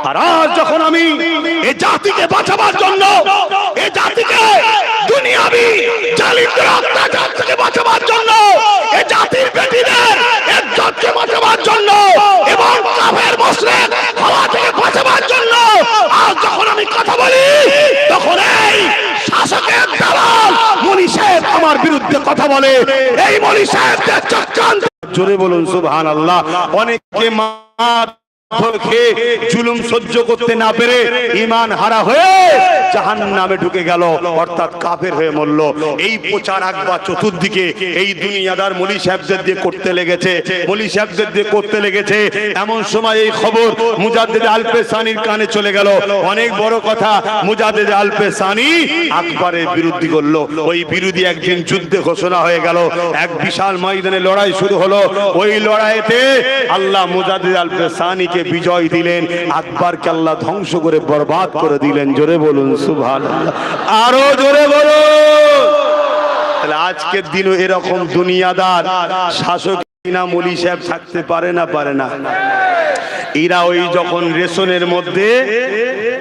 আর আজ যখন আমি এই জাতিকে বাঁচাবার জন্য, এই জাতিকে দুনিয়াবি জালিমদের অত্যাচার থেকে বাঁচাবার জন্য, এই জাতির বেটিদের ইজ্জতকে বাঁচাবার জন্য এবং কাফের মুশরিক হওয়া থেকে বাঁচাবার জন্য আজ যখন আমি কথা বলি, তখন এই শাসকের দালাল মৌলী সাহেব আমার বিরুদ্ধে কথা বলে। এই মৌলী সাহেবদের চক্রান্ত, জোরে বলুন সুবহানাল্লাহ। অনেকে জুলুম সহ্য করতে না পেরে ঈমান হারা হয়ে জাহান্নামে ঢুকে গেল, অর্থাৎ কাফের হয়ে মরল। এই প্রচার আকবা চতুর্দিকে এই দুনিয়াদার মৌলী সাহেবদের দিয়ে করতে লেগেছে, মৌলী সাহেবদের দিয়ে করতে লেগেছে। এমন সময় এই খবর মুজাদ্দিদ আল-পেশানির কানে চলে গেল। অনেক বড় কথা, মুজাদ্দিদ আল-পেশানি আকবরের বিরোধী করলো। ওই বিরোধী একদিন যুদ্ধে ঘোষণা হয়ে গেল, এক বিশাল ময়দানে লড়াই শুরু হলো। ওই লড়াইতে আল্লাহ মুজাদ্দিদ আল-পেশানিকে বিজয় দিলেন, আকবরকে আল্লাহ ধ্বংস করে বরবাদ করে দিলেন। জোরে বলুন সুবহানাল্লাহ, আরো জোরে বলুন। তাহলে আজকের দিনও এরকম দুনিয়াদার শাসক না মৌলী সাহেব থাকতে পারে না? পারে না। এরা ওই যখন রেশনের মধ্যে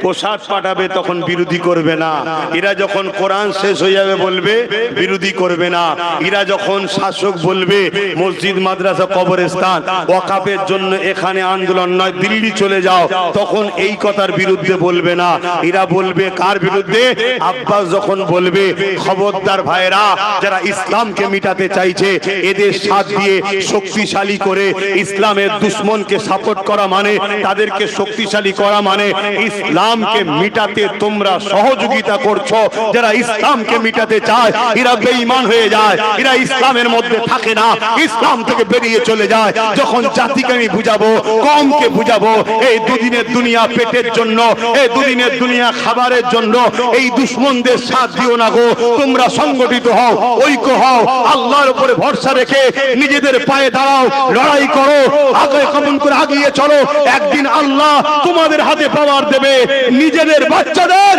প্রসাদ পাঠাবে তখন বিরোধী করবে না। এরা যখন কোরআন শেষ হয়ে যাবে বলবে বিরোধী করবে না। এরা যখন শাসক বলবে মসজিদ মাদ্রাসা কবরস্থান ওয়াকাফের জন্য এখানে আন্দোলন নয়, দিল্লি চলে যাও, তখন এই কথার বিরুদ্ধে বলবে না। এরা বলবে কার বিরুদ্ধে? আব্বাস যখন বলবে খবরদার ভাইরা, যারা ইসলামকে মিটাতে চাইছে এদের সাথ দিয়ে শক্তিশালী করে ইসলামের দুশ্মনকে সাপোর্ট করা মানে, তাদেরকে শক্তিশালী করা মানে ইসলামকে মিটাতে তোমরা সহযোগিতা করছো। যারা ইসলামকে মিটাতে চায় এরা বেঈমান হয়ে যায়, এরা ইসলামের মধ্যে থাকে না, ইসলাম থেকে বেরিয়ে চলে যায়। যখন জাতিকে আমি বুঝাবো, কমকে বুঝাবো, এই দুদিনের দুনিয়া পেটের জন্য, এই দুদিনের দুনিয়া খাবারের জন্য এই দুশ্মনদের সাথ দিও না গো। তোমরা সংগঠিত হও, ঐক্য হও, আল্লাহর উপরে ভরসা রেখে নিজেদের পায়ে দাঁড়াও, লড়াই করো, আগে কবুল করে আগিয়ে চলো। একদিন আল্লাহ তোমাদের হাতে পাওয়ার দেবে, নিজেদের বাচ্চাদের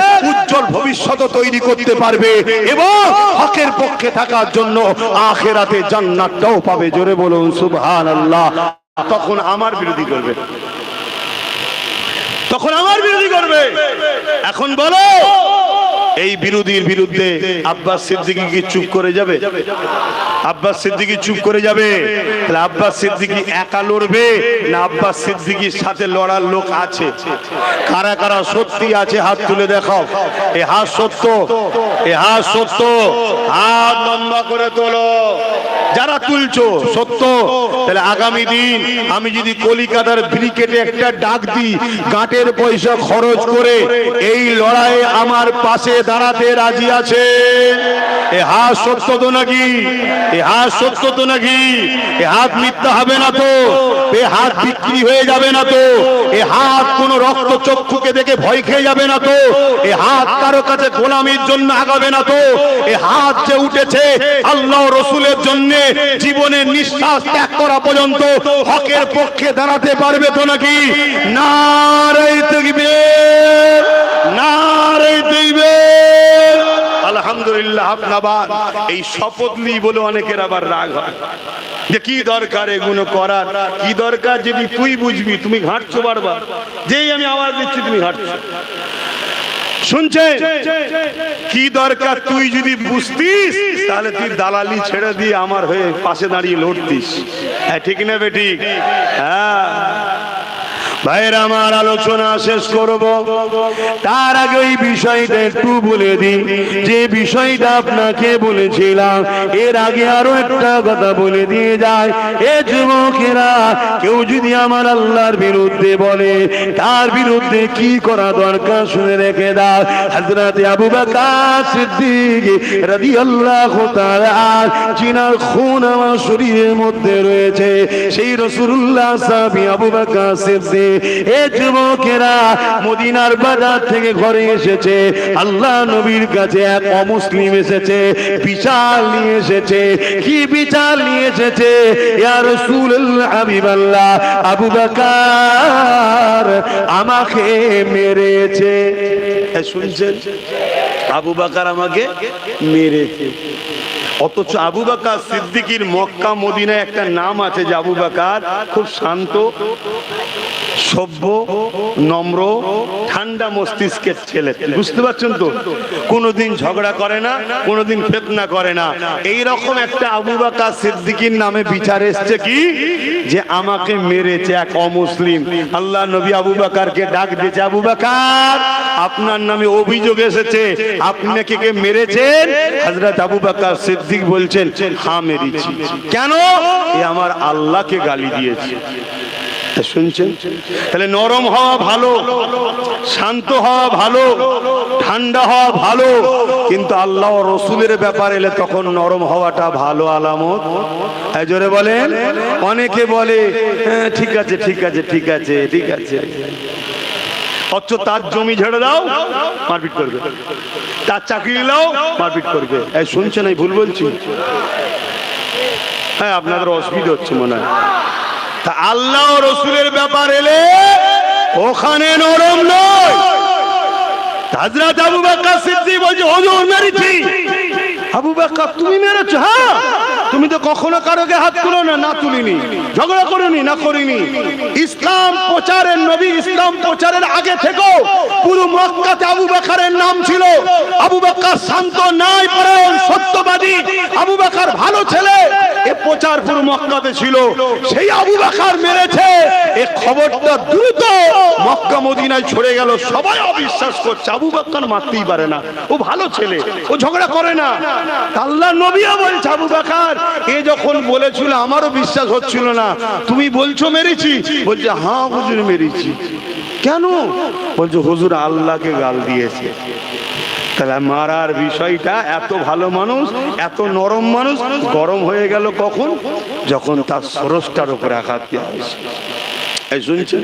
উজ্জ্বল ভবিষ্যৎ তৈরি করতে পারবে এবং হকের পক্ষে থাকার জন্য আখিরাতে জান্নাতটাও পাবে। জোরে বলুন সুবহানাল্লাহ। তখন আমার বিরোধী করবে, তখন আমার বিরোধী করবে। এখন বলো, এই বিরোধীর বিরুদ্ধে আব্বাস সিদ্দিকী কি চুপ করে যাবে? আব্বাস সিদ্দিকী চুপ করে যাবে? তাহলে আব্বাস সিদ্দিকী একা লড়বে না আব্বাস সিদ্দিকীর সাথে লড়ার লোক আছে? কারা কারা সত্যি আছে হাত তুলে দেখাও। এ হাত সত্য, এ হাত সত্য, হাত লম্বা করে তোলো। যারা তুলছো সত্য, তাহলে আগামী দিন আমি যদি কলিকাতার ব্রিকেটে একটা ডাক দিই, গাঁটের পয়সা খরচ করে এই লড়াইয়ে আমার পাশে দাঁড়াতে রাজি আছে? এ হাত সত্য তো নাকি? এ হাত সত্য তো নাকি? এ হাত মিথ্যা হবে না তো? এ হাত বিক্রি হয়ে যাবে না তো? এ হাত কোন রক্ত চক্ষুকে দেখে ভয় খেয়ে যাবে না তো? এ হাত কারো কাছে গোলামির জন্য আগাবে না তো? এ হাত যে উঠেছে আল্লাহ রসুলের জন্য জীবনের নিঃশ্বাস ত্যাগ করা পর্যন্ত হকের পক্ষে দাঁড়াতে পারবে তো নাকি? নারে তাকবীর, নারে তাকবীর। আলহামদুলিল্লাহ। আপনার এই শপথ নিই বলে অনেকের আবার রাগ হয় যে কি দরকার এগুলো করার, কি দরকার? যদি তুই বুঝবি, তুমি ঘাঁটছো বারবার, যেই আমি আওয়াজ দিচ্ছি তুমি ঘাঁটছো। শুনছে কি দরকার? তুই যদি বুঝতিস তাহলে তুই দালালি ছেড়ে দিয়ে আমার হয়ে পাশে দাঁড়িয়ে লড়তিস। হ্যাঁ ঠিক না বেঠিক? হ্যাঁ ভাইরা আমার, আলোচনা শেষ করব, তার আগে ওই বিষয়টা একটু বলে দিই যে বিষয়টা আপনাকে বলেছিলাম। এর আগে আরো একটা কথা বলে দিয়ে যায়, এ যুবকেরা, কেউ যদি আমার আল্লাহর বিরুদ্ধে বলে তার বিরুদ্ধে কি করা দরকার শুনে রেখে দাও। হযরত আবু বকর সিদ্দিক রাদিয়াল্লাহু তাআলা, যিনার খুন আমার শরীরের মধ্যে রয়েছে, সেই রাসূলুল্লাহ সাহাবী আবু বকর সিদ্দিক। এ যুবকেরা, মদিনার বাজার থেকে ঘরে এসেছে, আল্লাহ নবীর কাছে এক অমুসলিম এসেছে, বিচার নিয়ে এসেছে। কি বিচার নিয়ে এসেছে? ইয়া রাসূলুল্লাহ, হাবিবাল্লাহ, আবু বকর আমাকে মেরেছে। শুনছেন? আবু বকর আমাকে মেরেছে। অথচ আবু বকর সিদ্দিকীর মক্কা মদিনায় একটা নাম আছে যে আবু বকর খুব শান্ত, সভ্য, নম্র, ঠান্ডা মস্তিষ্কের ছেলে। বুঝতে পারছেন তো? কোনোদিন ঝগড়া করে না, কোনোদিন ফিতনা করে না। এই রকম একটা আবু বকর সিদ্দিকীর নামে বিচার এসেছে কি যে আমাকে মেরেছে এক অমুসলিম। আল্লাহ নবী আবু বকরকে ডাক দিয়েছে, আবু বকর আপনার নামে অভিযোগ এসেছে, আপনি কে কে মেরেছেন? হযরত আবু বকর সিদ্দিক বলছেন, হ্যাঁ মেরেছি। কেন? এ আমার আল্লাহকে গালি দিয়েছে। শুনছেন? তাহলে নরম হওয়া ভালো, শান্ত হওয়া ভালো, ঠান্ডা হওয়া ভালো, কিন্তু আল্লাহ ও রসুলের ব্যাপার এলে তখন নরম হওয়াটা ভালো আলামত। জোরে বলেন। অনেকে বলে ঠিক আছে ঠিক আছে ঠিক আছে ঠিক আছে, অথচ তার জমি ঝেড়ে দাও মারপিট করবে, তার চাকরি নাও মারপিট করবে। শুনছেন? এই ভুল বলছি? হ্যাঁ আপনাদের অসুবিধা হচ্ছে মনে হয়। তা আল্লাহ ও রসুলের ব্যাপার এলে ওখানে নরম নয়। হযরত আবু বকর সিদ্দিক বলছে, হুজুর মেরেছি। আবু বকর তুমি মেরেছো? হ্যাঁ। তুমি তো কখনো কারোকে হাত তুলো না? না তুলিনি। ঝগড়া করিনি? না করিনি। ইসলাম প্রচারের নবী ইসলাম প্রচারের আগে থেকেও পুরো মক্কাতে আবু বকরের নাম ছিল। আবু বকর শান্ত, ন্যায় পরায়ণ, সত্যবাদী, আবু বকর ভালো ছেলে, এ প্রচার পুরো মক্কাতে ছিল। সেই আবু বকর মেরেছে, এই খবরটা দ্রুত মক্কা মদিনায় ছড়ে গেল। সবাই অবিশ্বাস করছে, আবু বকর মারতেই পারে না, ও ভালো ছেলে, ও ঝগড়া করে না। আল্লাহ নবীও বলছে, আবু বকর এ যখন বলেছিল আমারও বিশ্বাস হচ্ছিল না, তুমি বলছো মেরেছি? বলছে হ্যাঁ হুজুর মেরেছি। কেন? বলছে হুজুর আল্লাহকে গাল দিয়েছে। তাহলে মারার বিষয়টা, এত ভালো মানুষ, এত নরম মানুষ গরম হয়ে গেল কখন? যখন তার স্রষ্টার উপরে আঘাত দেওয়া হয়েছে। এই শুনছেন?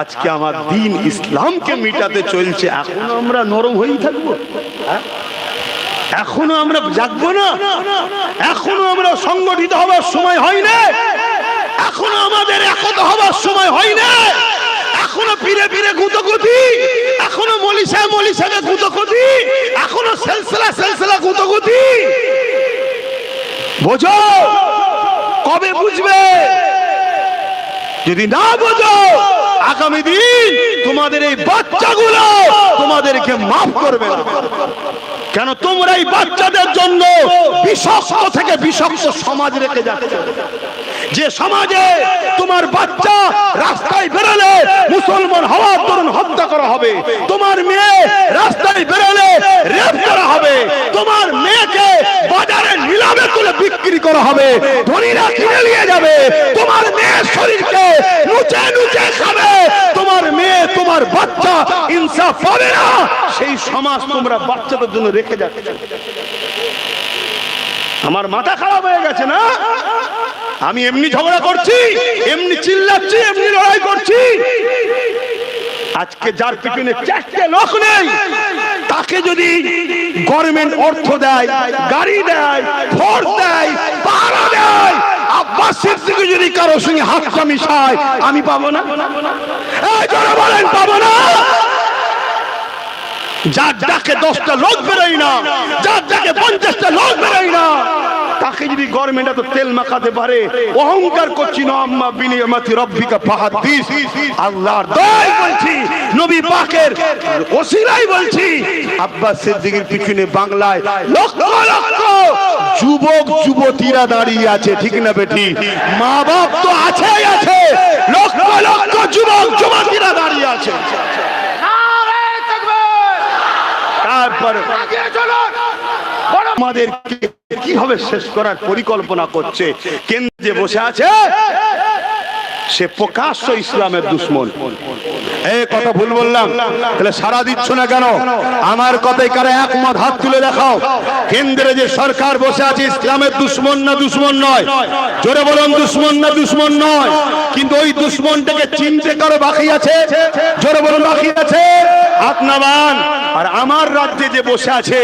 আজকে আমার দিন ইসলামকে মিটাতে চলছে, এখনো আমরা নরম হয়েই থাকবো? এখনো আমরা জাগবো না? এখনো আমরা সংগঠিত হবার সময় হয় না? এখনো আমাদের একতা হবার সময় হয় না? এখনো পীরে পীরে গুতগুতি, এখনো মলিসা মলিসাকে গুতগুতি, এখনো সিলসিলা সিলসিলা গুতগুতি। বোঝো, কবে বুঝবে? যদি না বোঝো আগামী দিন তোমাদের এই বাচ্চাগুলো তোমাদেরকে মাফ করবে না। কেন তোমরা এই বাচ্চাদের জন্য বিষাক্ত থেকে বিষাক্ত সমাজ রেখে যাচ্ছ। যে সমাজে তোমার বাচ্চা রাস্তায় বেরোলে মুসলমান হওয়ার দরুন হত্যা করা হবে, তোমার মেয়ে রাস্তায় বেরোলে রেপ করা হবে, তোমার মেয়েকে বাজারে নিলামে তুলে বিক্রি করা হবে, ধনীরা কিনে নিয়ে যাবে, তোমার মেয়ের শরীরকে নুচে নুচে খাবে, তোমার মেয়ে তোমার বাচ্চা ইনসাফ পাবে না, সেই সমাজ তোমরা বাচ্চাদের জন্য রেখে যাচ্ছ। আমার মাথা খারাপ হয়ে গেছে না? আমি এমনি ঝগড়া করছি, এমনি চিল্লাচ্ছি, এমনি লড়াই করছি। আজকে যার পিছনে চারটে লোক নেই, তাকে যদি গভর্নমেন্ট অর্থ দেয়, গাড়ি দেয়, ফোর্স দেয়, পাহারা দেয়, আব্বাস সিদ্দিকী যদি কারো সঙ্গে হাতটা মিশায়, আমি পাবো না? এই জোরে বলেন, পাবো না? যার ডাকে 10টা লোক বেরোয় না, যার ডাকে 50টা লোক বেরোয় না, তাকে যদি গভর্নমেন্ট এত তেল মাখাতে পারে, অহংকার করছি না, আম্মা বিনিয়ামাতি রব্বিকা ফাহাদ্দিস, আল্লাহর দয়ায় বলছি, নবী পাকের ওসিলায় বলছি, আব্বাস সিদ্দিকীর পিছনে বাংলায় লক্ষ লক্ষ যুবক যুবতীরা দাঁড়িয়ে আছে, ঠিক না বেটি? মা বাপ তো আছেই আছে, লক্ষ লক্ষ যুবক যুবতীরা দাঁড়িয়ে আছে। তারপর আমাদেরকে কিভাবে শেষ করার পরিকল্পনা করছে? কেন্দ্রে বসে আছে, সে প্রকাশ্য ইসলামের দুশ্মন। এই কথা ভুল বললাম? তাহলে সারা দিচ্ছ না কেন? আমার কথায় কারা একমত? হাত তুলে দেখাও। কেন্দ্রে যে সরকার বসে আছে, ইসলামের দুশ্মন না দুশ্মন নয়? জোরে বলুন, দুশ্মন না দুশ্মন নয়? কিন্তু ওই দুশ্মনটাকে চিনতে কারো বাকি আছে? জোরে বলুন, বাকি আছে? হাত নামান। আর আমার রাজ্যে যে বসে আছে,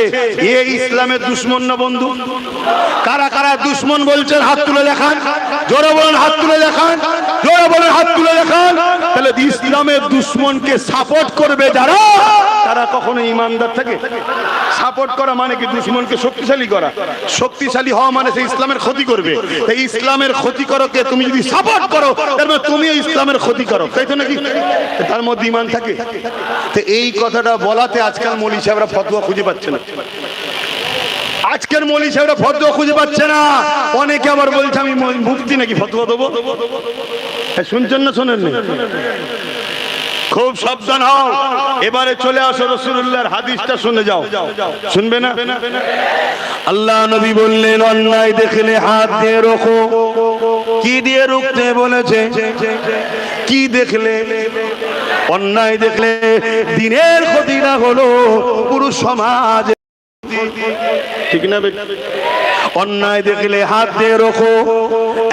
এ ইসলামের দুশ্মন না বন্ধু? কারা কারা দুশ্মন বলছেন হাত তুলে দেখান। জোরে বলুন, হাত তুলে দেখান। জোরে বলুন, হাত তুলে দেখান। তাহলে ইসলামের দুশ্মনকে সাপোর্ট করবে যারা, তারা কখনো ইমানদার থাকে? সাপোর্ট করা মানে কি? দুশ্মনকে শক্তিশালী করা। শক্তিশালী হওয়া মানে সে ইসলামের ক্ষতি করবে। তাই ইসলামের ক্ষতি করোকে তুমি যদি সাপোর্ট করো, তার মানে তুমিও ইসলামের ক্ষতি করো, তাই তো নাকি? তার মধ্যে ইমান থাকে? তো এই কথাটা বলাতে আজকাল মৌলভী সাহেবরা ফতোয়া খুঁজে পাচ্ছে না। আজকের মৌলভী সাহেবরা ফতোয়া খুঁজে পাচ্ছে না। অনেকে আবার বলছে আমি মুফতি নাকি, ফতোয়া দেবো। শুনছেন না শোনেন? খুব সাবধান হও। এবারে চলে আসো রাসূলুল্লাহর হাদিসটা শুনে যাও। শুনবে না? আল্লাহ নবী বললেন, অন্যায় দেখলে হাত দিয়ে রোখো। কি দিয়ে রুখতে বলেছে? কি দেখলে? অন্যায় দেখলে দিনের ক্ষতি না হলো পুরো সমাজ, ঠিক না? অন্যায় দেখলে হাত দিয়ে রোখো।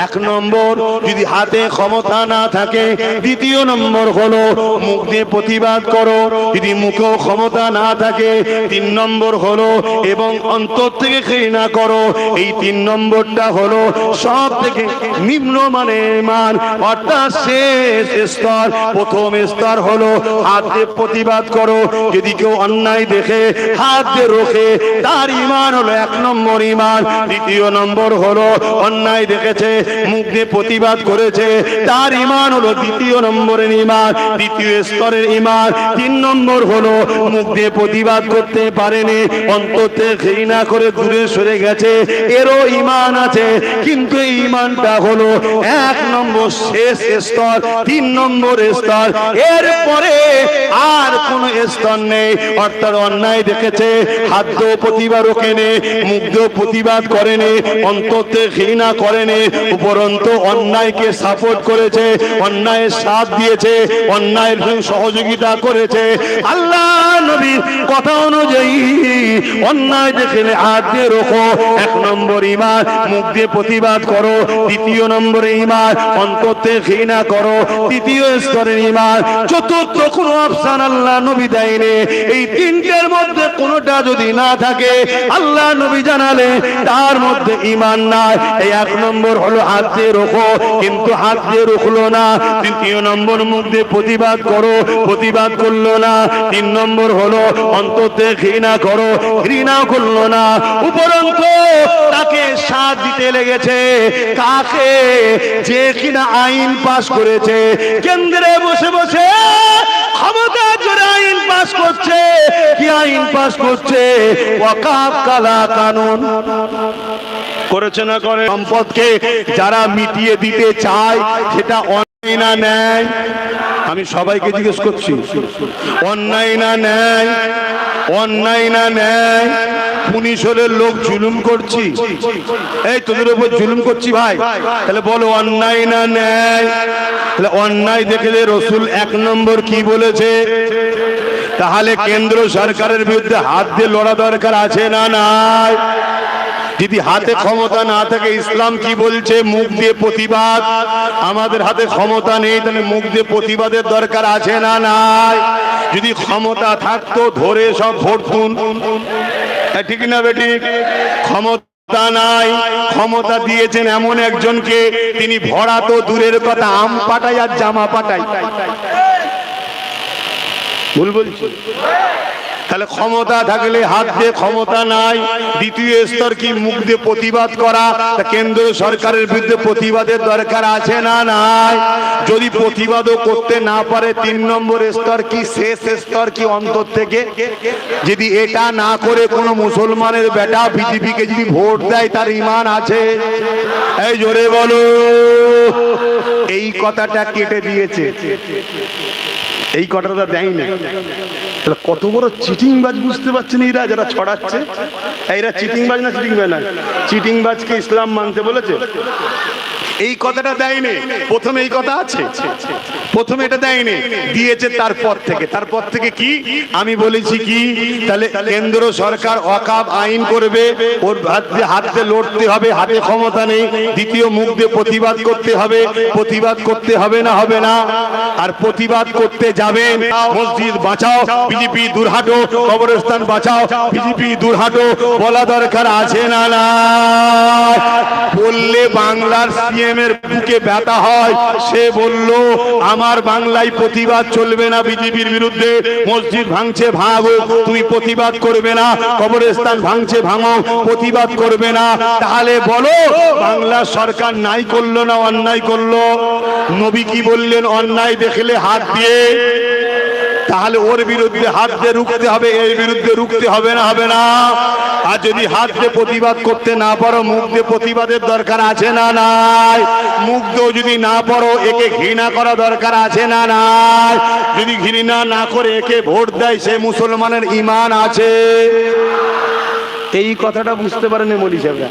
1 নম্বর, যদি হাতে ক্ষমতা না থাকে। 2 নম্বর হলো মুখ দিয়ে প্রতিবাদ করো, যদি মুখেও ক্ষমতা না থাকে। 3 নম্বর হলো এবং অন্তর থেকে ঘৃণা করো। এই 3 নম্বরটা হলো সব থেকে নিম্ন মানের মান, অর্থাৎ শেষ স্তর। প্রথম স্তর হলো হাত দিয়ে প্রতিবাদ করো। যদি কেউ অন্যায় দেখে হাত দিয়ে রোখে, তার ইমান হলো 1 নম্বর ইমান। 2 নম্বর হলো অন্যায় দেখেছে, মুখ দিয়ে প্রতিবাদ করেছে, তার ইমান হলো 2 নম্বরের ইমান, 2য় স্তরের ইমান। 3 নম্বর হলো মুখ দিয়ে প্রতিবাদ করতে পারেনি, অন্তর থেকে ঘৃণা করে দূরে সরে গেছে, এরও ইমান আছে, কিন্তু এই ইমানটা হলো 1 নম্বর শেষ স্তর, 3 নম্বর স্তর। এরপরে আর কোন স্তর নেই। অর্থাৎ অন্যায় দেখেছে, হাত দিয়ে প্রতিবাদ রোখেনি, মুখ দিয়ে প্রতিবাদ করেনি, অন্তর থেকে ঘৃণা করেনি, উপরন্তু অন্যায়কে সাপোর্ট করেছে, অন্যায়ের সাথ দিয়েছে, অন্যায়ের সহযোগিতা করেছে। আল্লাহ নবীর কথা অনুযায়ী অন্যায় দেখলে হাত দিয়ে রোখো, 1 নম্বর ইমান। মুখ দিয়ে প্রতিবাদ করো, 2 নম্বরে ইমান। অন্তর থেকে ঘৃণা করো, 3য় স্তরের ইমান। চতুর্থ কোনো অপশন আল্লাহ নবী দেয়নি। এই 3টের মধ্যে কোনোটা যদি না থাকে, আল্লাহ নবী জানালে তার মধ্যে ইমান নাই। এই 1 নম্বর হলো হাত দিয়ে রোখো, কিন্তু হাত দিয়ে রুখলো না। তৃতীয় নম্বর মুখ দিয়ে প্রতিবাদ করো, প্রতিবাদ করলো না। 3 নম্বর হলো অন্তর থেকে ঘৃণা করো, ঘৃণা করলো না। উপরন্তু তাকে সাথ দিতে লেগেছে কাকে? যে কিনা আইন পাস করেছে, কেন্দ্রে বসে বসে ক্ষমতা জোরে আইন পাস করছে। কি আইন পাস করছে? ওয়াকাফ কালা কানুন করেছে না করে? সম্পদকে যারা মিটিয়ে দিতে চায় সেটা অন্যায় না ন্যায়? আমি সবাইকে জিজ্ঞেস করছি, অন্যায় না ন্যায়? অন্যায় না ন্যায়? পুলিশ হলে লোক জুলুম করছি, এই তোদের উপর জুলুম করছি ভাই, তাহলে বলো অন্যায় না ন্যায়? তাহলে অন্যায় দেখে রসুল 1 নম্বর কি বলেছে? তাহলে কেন্দ্র সরকারের বিরুদ্ধে হাত দিয়ে লড়া দরকার আছে না নাই? যদি হাতে ক্ষমতা না থাকে, ইসলাম কি বলছে? মুখ দিয়ে প্রতিবাদ। আমাদের হাতে ক্ষমতা নেই, তাহলে মুখ দিয়ে প্রতিবাদের দরকার আছে না নাই? যদি ক্ষমতা থাকতো ধরে সব ভোট তুন, ঠিক না বেটি? ক্ষমতা নাই, ক্ষমতা দিয়েছেন এমন একজনকে, তিনি ভরা তো দূরের কথা, আম পাঠায় আর জামা পাঠায়। ভুল বলছি? তাহলে ক্ষমতা থাকলে হাত দিয়ে ক্ষমতা নাই। দ্বিতীয় স্তর কি? মুখ দিয়ে প্রতিবাদ করা। কেন্দ্র সরকারের বিরুদ্ধে প্রতিবাদের দরকার আছে না নাই? যদি প্রতিবাদও করতে না পারে, 3 নম্বর স্তর কি? শেষ স্তর কি? অন্তর থেকে যদি এটা না করে কোনো মুসলমানের বেটা বিজেপিকে যদি ভোট দেয়, তার ঈমান আছে? এই জোরে বলো। এই কথাটা কেটে দিয়েছে, এই কথাটা দেয়নি। কত বড় চিটিংবাজ বুঝতে পারছেন এরা যারা ছড়াচ্ছে? এরা চিটিংবাজ না চিটিংবাজ না? চিটিংবাজকে ইসলাম মানতে বলেছে? এই কথাটা দেয়নি, প্রথমে এই কথা আছে, প্রথমে এটা দেয়নি, দিয়েছে তারপর থেকে কি আমি বলেছি কি? তাহলে কেন্দ্র সরকার ওয়াকফ আইন করবে, ওর হাত দিয়ে লড়তে হবে, হাতে ক্ষমতা নেই। দ্বিতীয়, মুখ দিয়ে প্রতিবাদ করতে হবে। প্রতিবাদ করতে হবে না? হবে না? আর প্রতিবাদ করতে যাবেন, মসজিদ বাঁচাও, বিজেপি দূর হাটো, কবরস্থান বাঁচাও, বিজেপি দূর হাটো, বলা দরকার আছে না না? বললে বাংলার সিএম এর বুকে ব্যথা হয়। সে বলল আমার বাংলায় প্রতিবাদ চলবে না বিজেপির বিরুদ্ধে। মসজিদ ভাঙছে ভাঙো, তুমি প্রতিবাদ করবে না। কবরস্থান ভাঙছে ভাঙো, প্রতিবাদ করবে না। তাহলে বলো বাংলা সরকার নাই করলো না অন্যায় করলো? নবী কি বললেন? অন্যায় দেখলে হাত দিয়ে, তাহলে ওর বিরুদ্ধে হাত দিয়ে রুখতে হবে, এর বিরুদ্ধে রুখতে হবে না? হবে না? আর যদি হাত দিয়ে প্রতিবাদ করতে না পারো, মুখ দিয়ে প্রতিবাদের দরকার আছে না নাই? মুখ দিয়েও যদি না পারো, একে ঘৃণা করা দরকার আছে না নাই? যদি ঘৃণা না করে একে ভোট দেয়, সে মুসলমানের ঈমান আছে। এই কথাটা বুঝতে পারেনি মৌলভী সাহেবরা।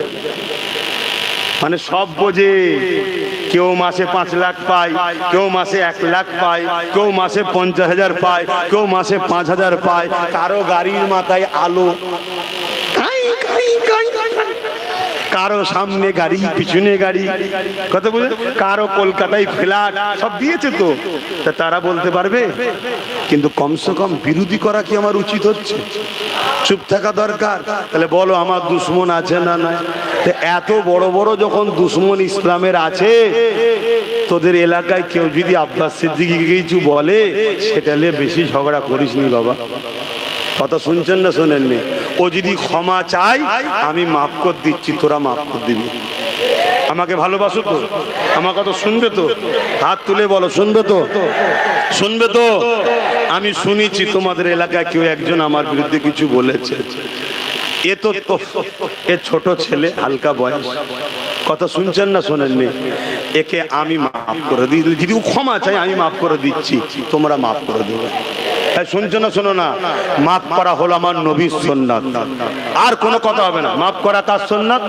মানে সব বোঝে, কেউ মাসে 5 লাখ পায়, কেউ মাসে 1 লাখ পায়, কেউ মাসে 50,000 পায়, কেউ মাসে 5,000 পায়। কারো গাড়ির মাথায় আলো, কারো সামনে গাড়ি, পিছনে গাড়ি, কত বুঝে? কারো কলকাতায় ফ্ল্যাট, সব দিয়েছে তো। তারা বলতে পারবে? কিন্তু কমসে কম বিরোধী করা কি আমার উচিত হচ্ছে? চুপ থাকা দরকার। তাহলে বলো আমার দুশ্মন আছে না নাই? এত বড় বড় যখন দুশ্মন ইসলামের আছে, তোদের এলাকায় কেউ যদি আব্বাস সিদ্দিকীকে কিছু বলে, সেটা নিয়ে বেশি ঝগড়া করিস নি বাবা। কথা শুনছেন না শোনেননি? ও যদি ক্ষমা চাই, আমি মাফ করে দিচ্ছি, তোরা মাফ করে দিবি। আমাকে ভালোবাসো তো? আমার কথা শুনবে তো? হাত তুলে বলো শুনবে তো? শুনবে তো? আমি শুনেছি তোমাদের এলাকায় কেউ একজন আমার বিরুদ্ধে কিছু বলেছে। এ তো এ ছোট ছেলে, হালকা বয়স। কথা শুনছেন না শোনেননি? একে আমি মাফ করে দিই, যদি ক্ষমা চাই আমি মাফ করে দিচ্ছি, তোমরা মাফ করে দেবে। শুনছো না? শোনো না, মাফ করা হলো আমার নবীর সুন্নাত। আর কোনো কথা হবে না। মাফ করা কার সুন্নাত?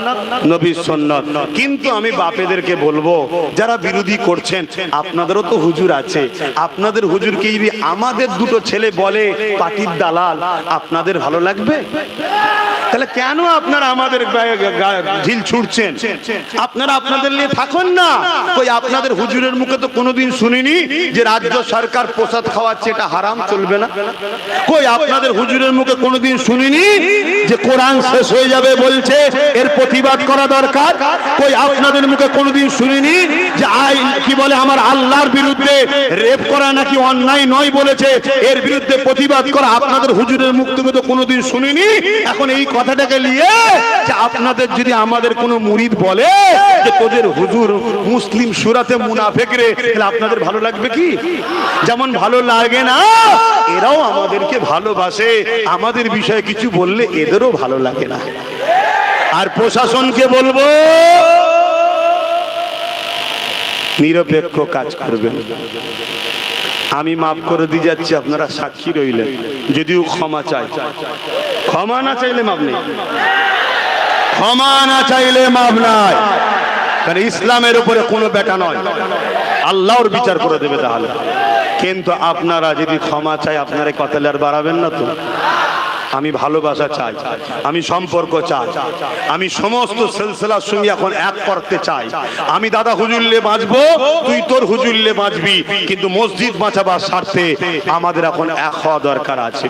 নবীর সুন্নাত। কিন্তু আমি বাপেদেরকে বলবো, যারা বিরোধী করছেন, আপনাদেরও তো হুজুর আছে। আপনাদের হুজুরকে যদি আমাদের দুটো ছেলে বলে পাটির দালাল, আপনাদের ভালো লাগবে? তাহলে কেন আপনারা আমাদের ঢিল ছুটছেন? আপনারা আপনাদের নিয়ে থাকুন না। ওই আপনাদের হুজুরের মুখে তো কোনোদিন শুনিনি যে রাজ্য সরকার প্রসাদ খাওয়াচ্ছে, এটা হারাম, চলবে লাগবে না? কই আপনাদের হুজুরের মুখে কোনোদিন শুনিনি যে কোরআন শেষ হয়ে যাবে বলছে, এর প্রতিবাদ করা দরকার? কই আপনাদের মুখে কোনোদিন শুনিনি যে কি বলে আমার আল্লাহর বিরুদ্ধে রেপ করা নাকি অন্যায় নয় বলেছে, এর বিরুদ্ধে প্রতিবাদ করা? আপনাদের হুজুরের মুখ থেকে তো কোনোদিন শুনিনি। এখন এই কথাটাকে নিয়ে যে আপনাদের যদি আমাদের কোনো মুরিদ বলে যে তোদের হুজুর মুসলিম সূরাতে মুনাফিক রে, তাহলে আপনাদের ভালো লাগবে কি? যেমন ভালো লাগে না, এরাও আমাদেরকে ভালোবাসে, আমাদের বিষয়ে কিছু বললে এদেরও ভালো লাগে না। আর প্রশাসনকে বলবো নিরপেক্ষ কাজ করবেন। আমি মাফ করে দিয়ে যাচ্ছি, আপনারা সাক্ষী রইলেন। যদিও ক্ষমা চাই, ক্ষমা না চাইলে মাফ নেই, ক্ষমা না চাইলে মাফ নাই। কারণ ইসলামের উপরে কোনো বেটা নয়, আল্লাহর বিচার করে দেবে তাহলে। কিন্তু আপনারা যদি ক্ষমা চাই, আপনারা কথা আর বাড়াবেন না তো? আমি ভালোবাসা চাই, আমি সম্পর্ক চাই, আমি সমস্ত সিলসিলার সঙ্গে এখন এক করতে চাই। আমি দাদা হুজুরলে বাঁচবো, তুই তোর হুজুরলে বাঁচবি, কিন্তু মসজিদ বাঁচাবার স্বার্থে আমাদের এখন এক হওয়া দরকার আছে,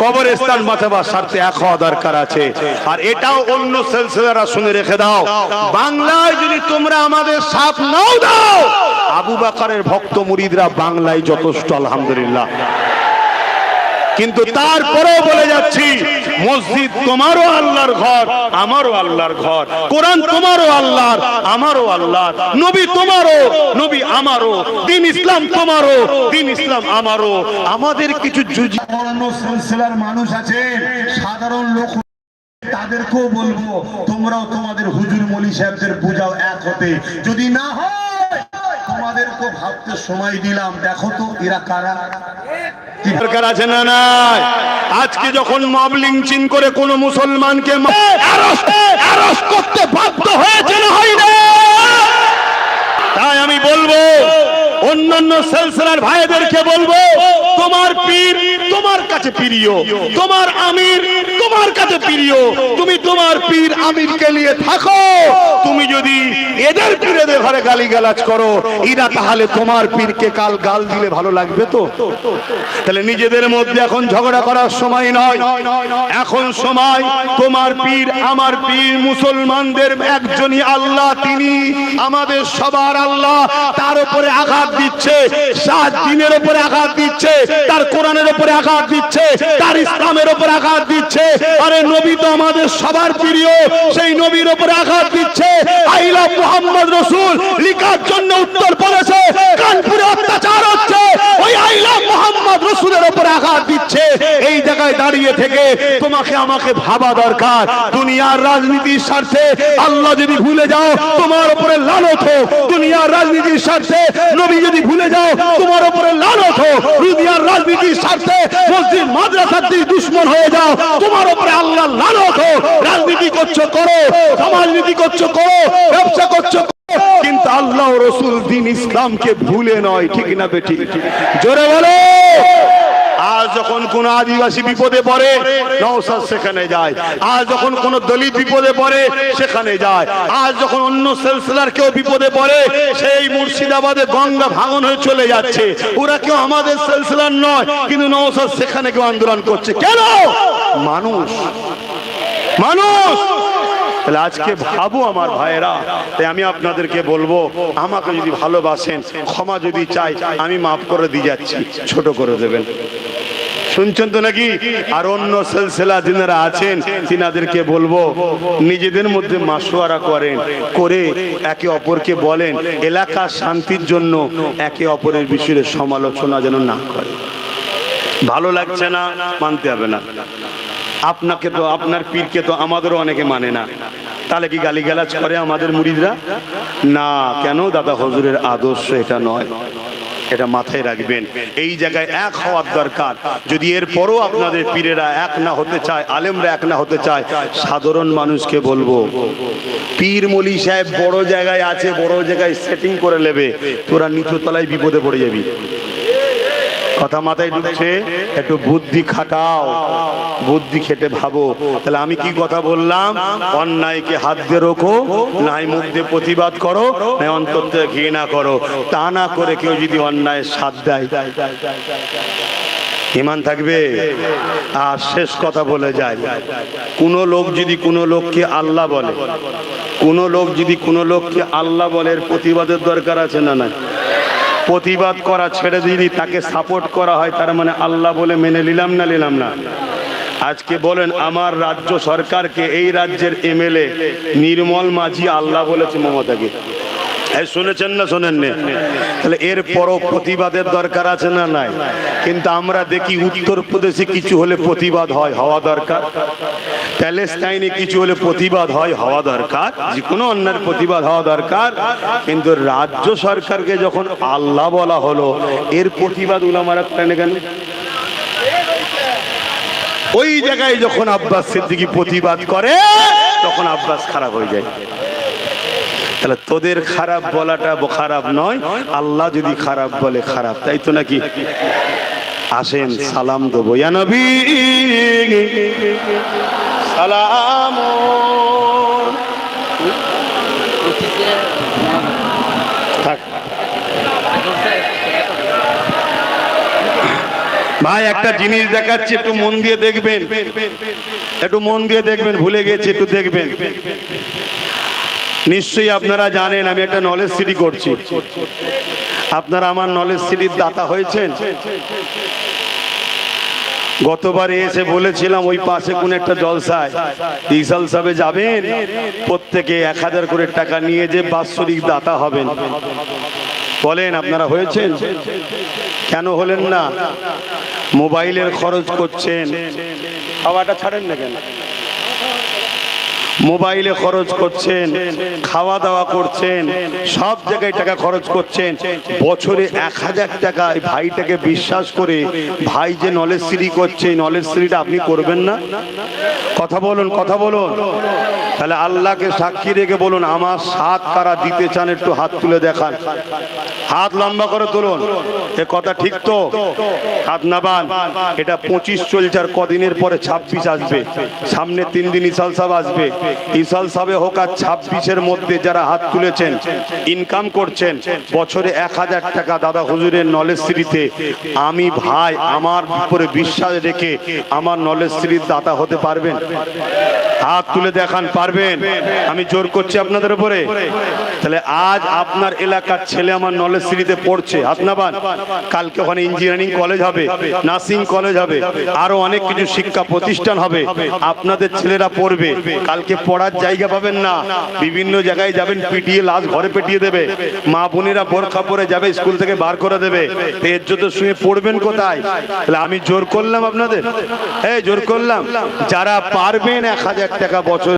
কবরস্থান বাঁচাবার স্বার্থে এক হওয়া দরকার আছে। আর এটাও অন্য সিলসিলারা শুনে রেখে দাও, বাংলায় যদি তোমরা আমাদের সাথ নাও দাও, আবু বকরের ভক্ত মুরিদরা বাংলায় যথেষ্ট, আলহামদুলিল্লাহ। কিন্তু তারপরেও বলে যাচ্ছি, মসজিদ তোমারও আল্লাহর ঘর, আমারও আল্লাহর ঘর, কোরআন তোমারও আল্লাহর, আমারও আল্লাহর, নবী তোমারও, নবী আমারও, দ্বীন ইসলাম তোমারও, দ্বীন ইসলাম আমারও। আমাদের কিছু সিলসিলার মানুষ আছে, সাধারণ লোক, তাদেরকেও বলবো তোমরাও তোমাদের হুজুর মৌলী সাহেবদের বুঝাও এক হতে। যদি না হয় তোমাদেরকে ভাবতে সময় দিলাম, দেখো তো এরা কারা, দরকার আছে না নাই? আজকে যখন মব লিঞ্চিং করে কোন মুসলমানকে অ্যারেস্ট করতে বাধ্য হয়েছে না হয়নি? তাই আমি বলবো অন্যান্য সিলসিলার ভাইদেরকে বলবো, তোমার পীর তোমার কাছে প্রিয়, তোমার আমির তোমার কাছে প্রিয়, তুমি তোমার পীর আমিরকে নিয়ে থাকো। তুমি যদি এদের পীরেদের ঘরে গালিগালাজ করো, এরা তাহলে তোমার পীরকে কাল গাল দিলে ভালো লাগবে তো? তাহলে নিজেদের মধ্যে এখন ঝগড়া করার সময় নয়, এখন সময় তোমার পীর আমার পীর, মুসলমানদের একজনই আল্লাহ, তিনি আমাদের সবার আল্লাহ। তার উপরে আঘাত দিচ্ছে, 7 দিনের উপরে আঘাত দিচ্ছে, তার কোরআনের উপরে আঘাত দিচ্ছে, তার ইসলামের উপরে আঘাত দিচ্ছে। আরে নবী তো আমাদের সবার প্রিয়, সেই নবীর উপরে আঘাত দিচ্ছে। আই লাভ মুহাম্মদ রাসূল লিখার জন্য উত্তর প্রদেশে কানপুরে অত্যাচার হচ্ছে, ওই আই লাভ মুহাম্মদ রাসূলের উপরে আঘাত দিচ্ছে। এই জায়গায় দাঁড়িয়ে থেকে তোমাকে আমাকে ভাবা দরকার, দুনিয়ার রাজনীতির স্বার্থে আল্লাহ যদি ভুলে যাও, তোমার উপরে লানত হোক। দুনিয়ার রাজনীতির স্বার্থে নবী যদি ভুলে যাও, তোমার উপরে লানত হোক। দুনিয়ার রাজনীতির স্বার্থে মসজিদ মাদ্রাসার দিকে দুশমন হয়ে যাও, তোমার উপরে আল্লাহ লানত হোক। রাজনীতি করছো করো, সমাজনীতি করছো করো, ব্যবসা করছো, কিন্তু আল্লাহ রাসূল দ্বীন ইসলামকে ভুলে নয়। ঠিক না বেঠি? জোরে বলো। আজ যখন কোন আদিবাসী বিপদে পড়ে, নওশাদ সেখানে যায়। আজ যখন কোন দলিত বিপদে পড়ে, সেখানে যায়। আজ যখন অন্য সিলসিলার কেউ বিপদে পড়ে, সেই মুর্শিদাবাদে গঙ্গা ভাঙন হয়ে চলে যাচ্ছে। ওরা কেউ আমাদের সিলসিলার নয়, কিন্তু নওশাদ সেখানে কেউ আন্দোলন করছে। কেন? মানুষ, মানুষ। তাহলে আজকে ভাবো আমার ভাইয়েরা, তাই আমি আপনাদেরকে বলবো, আমাকে যদি ভালোবাসেন, ক্ষমা যদি চাই, আমি মাফ করে দিয়ে যাচ্ছি, ছোট করে দেবেন। শুনছেন তো নাকি? আর অন্য সিলসিলা যিনারা আছেন, তিনাদেরকে বলবো নিজেদের মধ্যে মাশওয়ারা করেন, করে একে অপরকে বলেন, এলাকার শান্তির জন্য একে অপরের বিষয়ে সমালোচনা যেন না করে। ভালো লাগছে না মানতে হবে না, আপনাকে তো আপনার পীরকে তো আমাদেরও অনেকে মানে না, তাহলে কি গালিগালাজ করে আমাদের মুরিদরা? না, কেন? দাদা হুজুরের আদর্শ এটা নয়, এটা মাথায় রাখবেন। এই জায়গায় এক হওয়ার দরকার। যদি এরপরও আপনাদের পীরেরা এক না হতে চায়, আলেমরা এক না হতে চায়, সাধারণ মানুষকে বলবো, পীর মৌলী সাহেব বড় জায়গায় আছে, বড় জায়গায় সেটিং করে নেবে, তোরা নিচুতলায় বিপদে পড়ে যাবি। কথা মাথায় ঢুকছে? একটু বুদ্ধি খাটাও, বুদ্ধি খেটে ভাবো। তাহলে আমি কি কথা বললাম? অন্যায়কে হাত দিয়ে রোখো, নাই মুখ দিয়ে প্রতিবাদ করো, নাই অন্তর থেকে ঘৃণা করো। তা না করে কেউ যদি অন্যায়ের সাথ দেয়, ইমান থাকবে। আর শেষ কথা বলে যায়, কোনো লোক যদি কোনো লোককে আল্লাহ বলে, কোনো লোক যদি কোনো লোককে আল্লাহ বলে, এর প্রতিবাদের দরকার আছে না না? প্রতিবাদ করা ছেড়ে দিলি, তাকে সাপোর্ট করা হয়, তার মানে আল্লাহ বলে মেনে নিলাম না নিলাম না? আজকে বলেন, আমার রাজ্য সরকারকে, এই রাজ্যের এমএলএ নির্মল মাঝি আল্লাহ বলেছে মমতাকে। শুনেছেন না শোনেননি? তাহলে এর পরও প্রতিবাদের দরকার আছে না নাই? কিন্তু আমরা দেখি উত্তরপ্রদেশে কিছু হলে প্রতিবাদ হয়, হওয়া দরকার। প্যালেস্টাইনে কিছু হলে প্রতিবাদ হয়, হওয়া দরকার। যে কোনো অন্যায়ের প্রতিবাদ হওয়া দরকার। কিন্তু রাজ্য সরকারকে যখন আল্লাহ বলা হলো, এর প্রতিবাদ উলামারা করেন কেন? ওই জায়গায় যখন আব্বাস সিদ্দিকী প্রতিবাদ করে, তখন আব্বাস খারাপ হয়ে যায়। তাহলে তোদের খারাপ বলাটা খারাপ নয়, আল্লাহ যদি খারাপ বলে খারাপ, তাই তো নাকি? আসেন সালাম দেবো, ইয়া নবী সালাম। ভাই একটা জিনিস দেখাচ্ছি, একটু মন দিয়ে দেখবেন, একটু মন দিয়ে দেখবেন, ভুলে গেছি, একটু দেখবেন। নিশ্চয়ই আপনারা জানেন আমি একটা নলেজ সিটি করছি। আপনারা আমার নলেজ সিটির দাতা হয়েছেন। গতবারে এসে বলেছিলাম ওই পাশে কোন একটা জলসায় ইসাল সাহেব যাবেন, প্রত্যেকে 1000 করে টাকা নিয়ে যে বাৎসরিক দাতা হবেন। বলেন আপনারা হয়েছেন? কেন হলেন না? মোবাইলের খরচ করছেন, খাওয়াটা ছাড়েন না কেন? মোবাইলে খরচ করছেন, খাওয়া দাওয়া করছেন, সব জায়গায় টাকা খরচ করছেন। বছরে 1000 টাকা এই ভাইটাকে বিশ্বাস করে ভাই যে নলেজ সিটি করছে, নলেজ সিটিটা আপনি করবেন না? কথা বলুন, কথা বলুন। তাহলে আল্লাহকে সাক্ষী রেখে বলুন, আমার সাথ কারা দিতে চান একটু হাত তুলে দেখান। হাত লম্বা করে তুলুন। এ কথা ঠিক তো? হাত নাবান। এটা 25 চলছে, আর কদিনের পরে 26 আসবে। সামনে 3 দিন ইসাল সাহেব আসবে। ইসাল সাহেব হোক আর 26-এর মধ্যে যারা হাত তুলেছেন, ইনকাম করছেন বছরে 1000 টাকা দাদা হুজুরের নলেজ সিটিতে, আমি ভাই আমার উপরে বিশ্বাস রেখে আমার নলেজ সিটির দাতা হতে পারবেন? হাত তুলে দেখান, পারবেন? আমি জোর করছি আপনাদের উপরে। তাহলে আজ আপনার এলাকার ছেলে আমার নলেজ সিটিতে পড়ছে, হাত নাবান। কালকে ওখানে ইঞ্জিনিয়ারিং কলেজ হবে, নার্সিং কলেজ হবে, আরো অনেক কিছু শিক্ষা প্রতিষ্ঠান হবে। আপনাদের ছেলেরা পড়বে, কালকে পড়ার জায়গা পাবেন না, বিভিন্ন জায়গায় যাবেন, পিটিয়ে লাশ ঘরে পেটিয়ে দেবে, মা বোনেরা বোরখা পরে যাবে, স্কুল থেকে বার করে দেবে। ইজ্জতের সঙ্গে পড়বেন কোথায়? তাহলে আমি জোর করলাম আপনাদের, এই জোর করলাম, যারা পারবেন 1000 টাকা বছর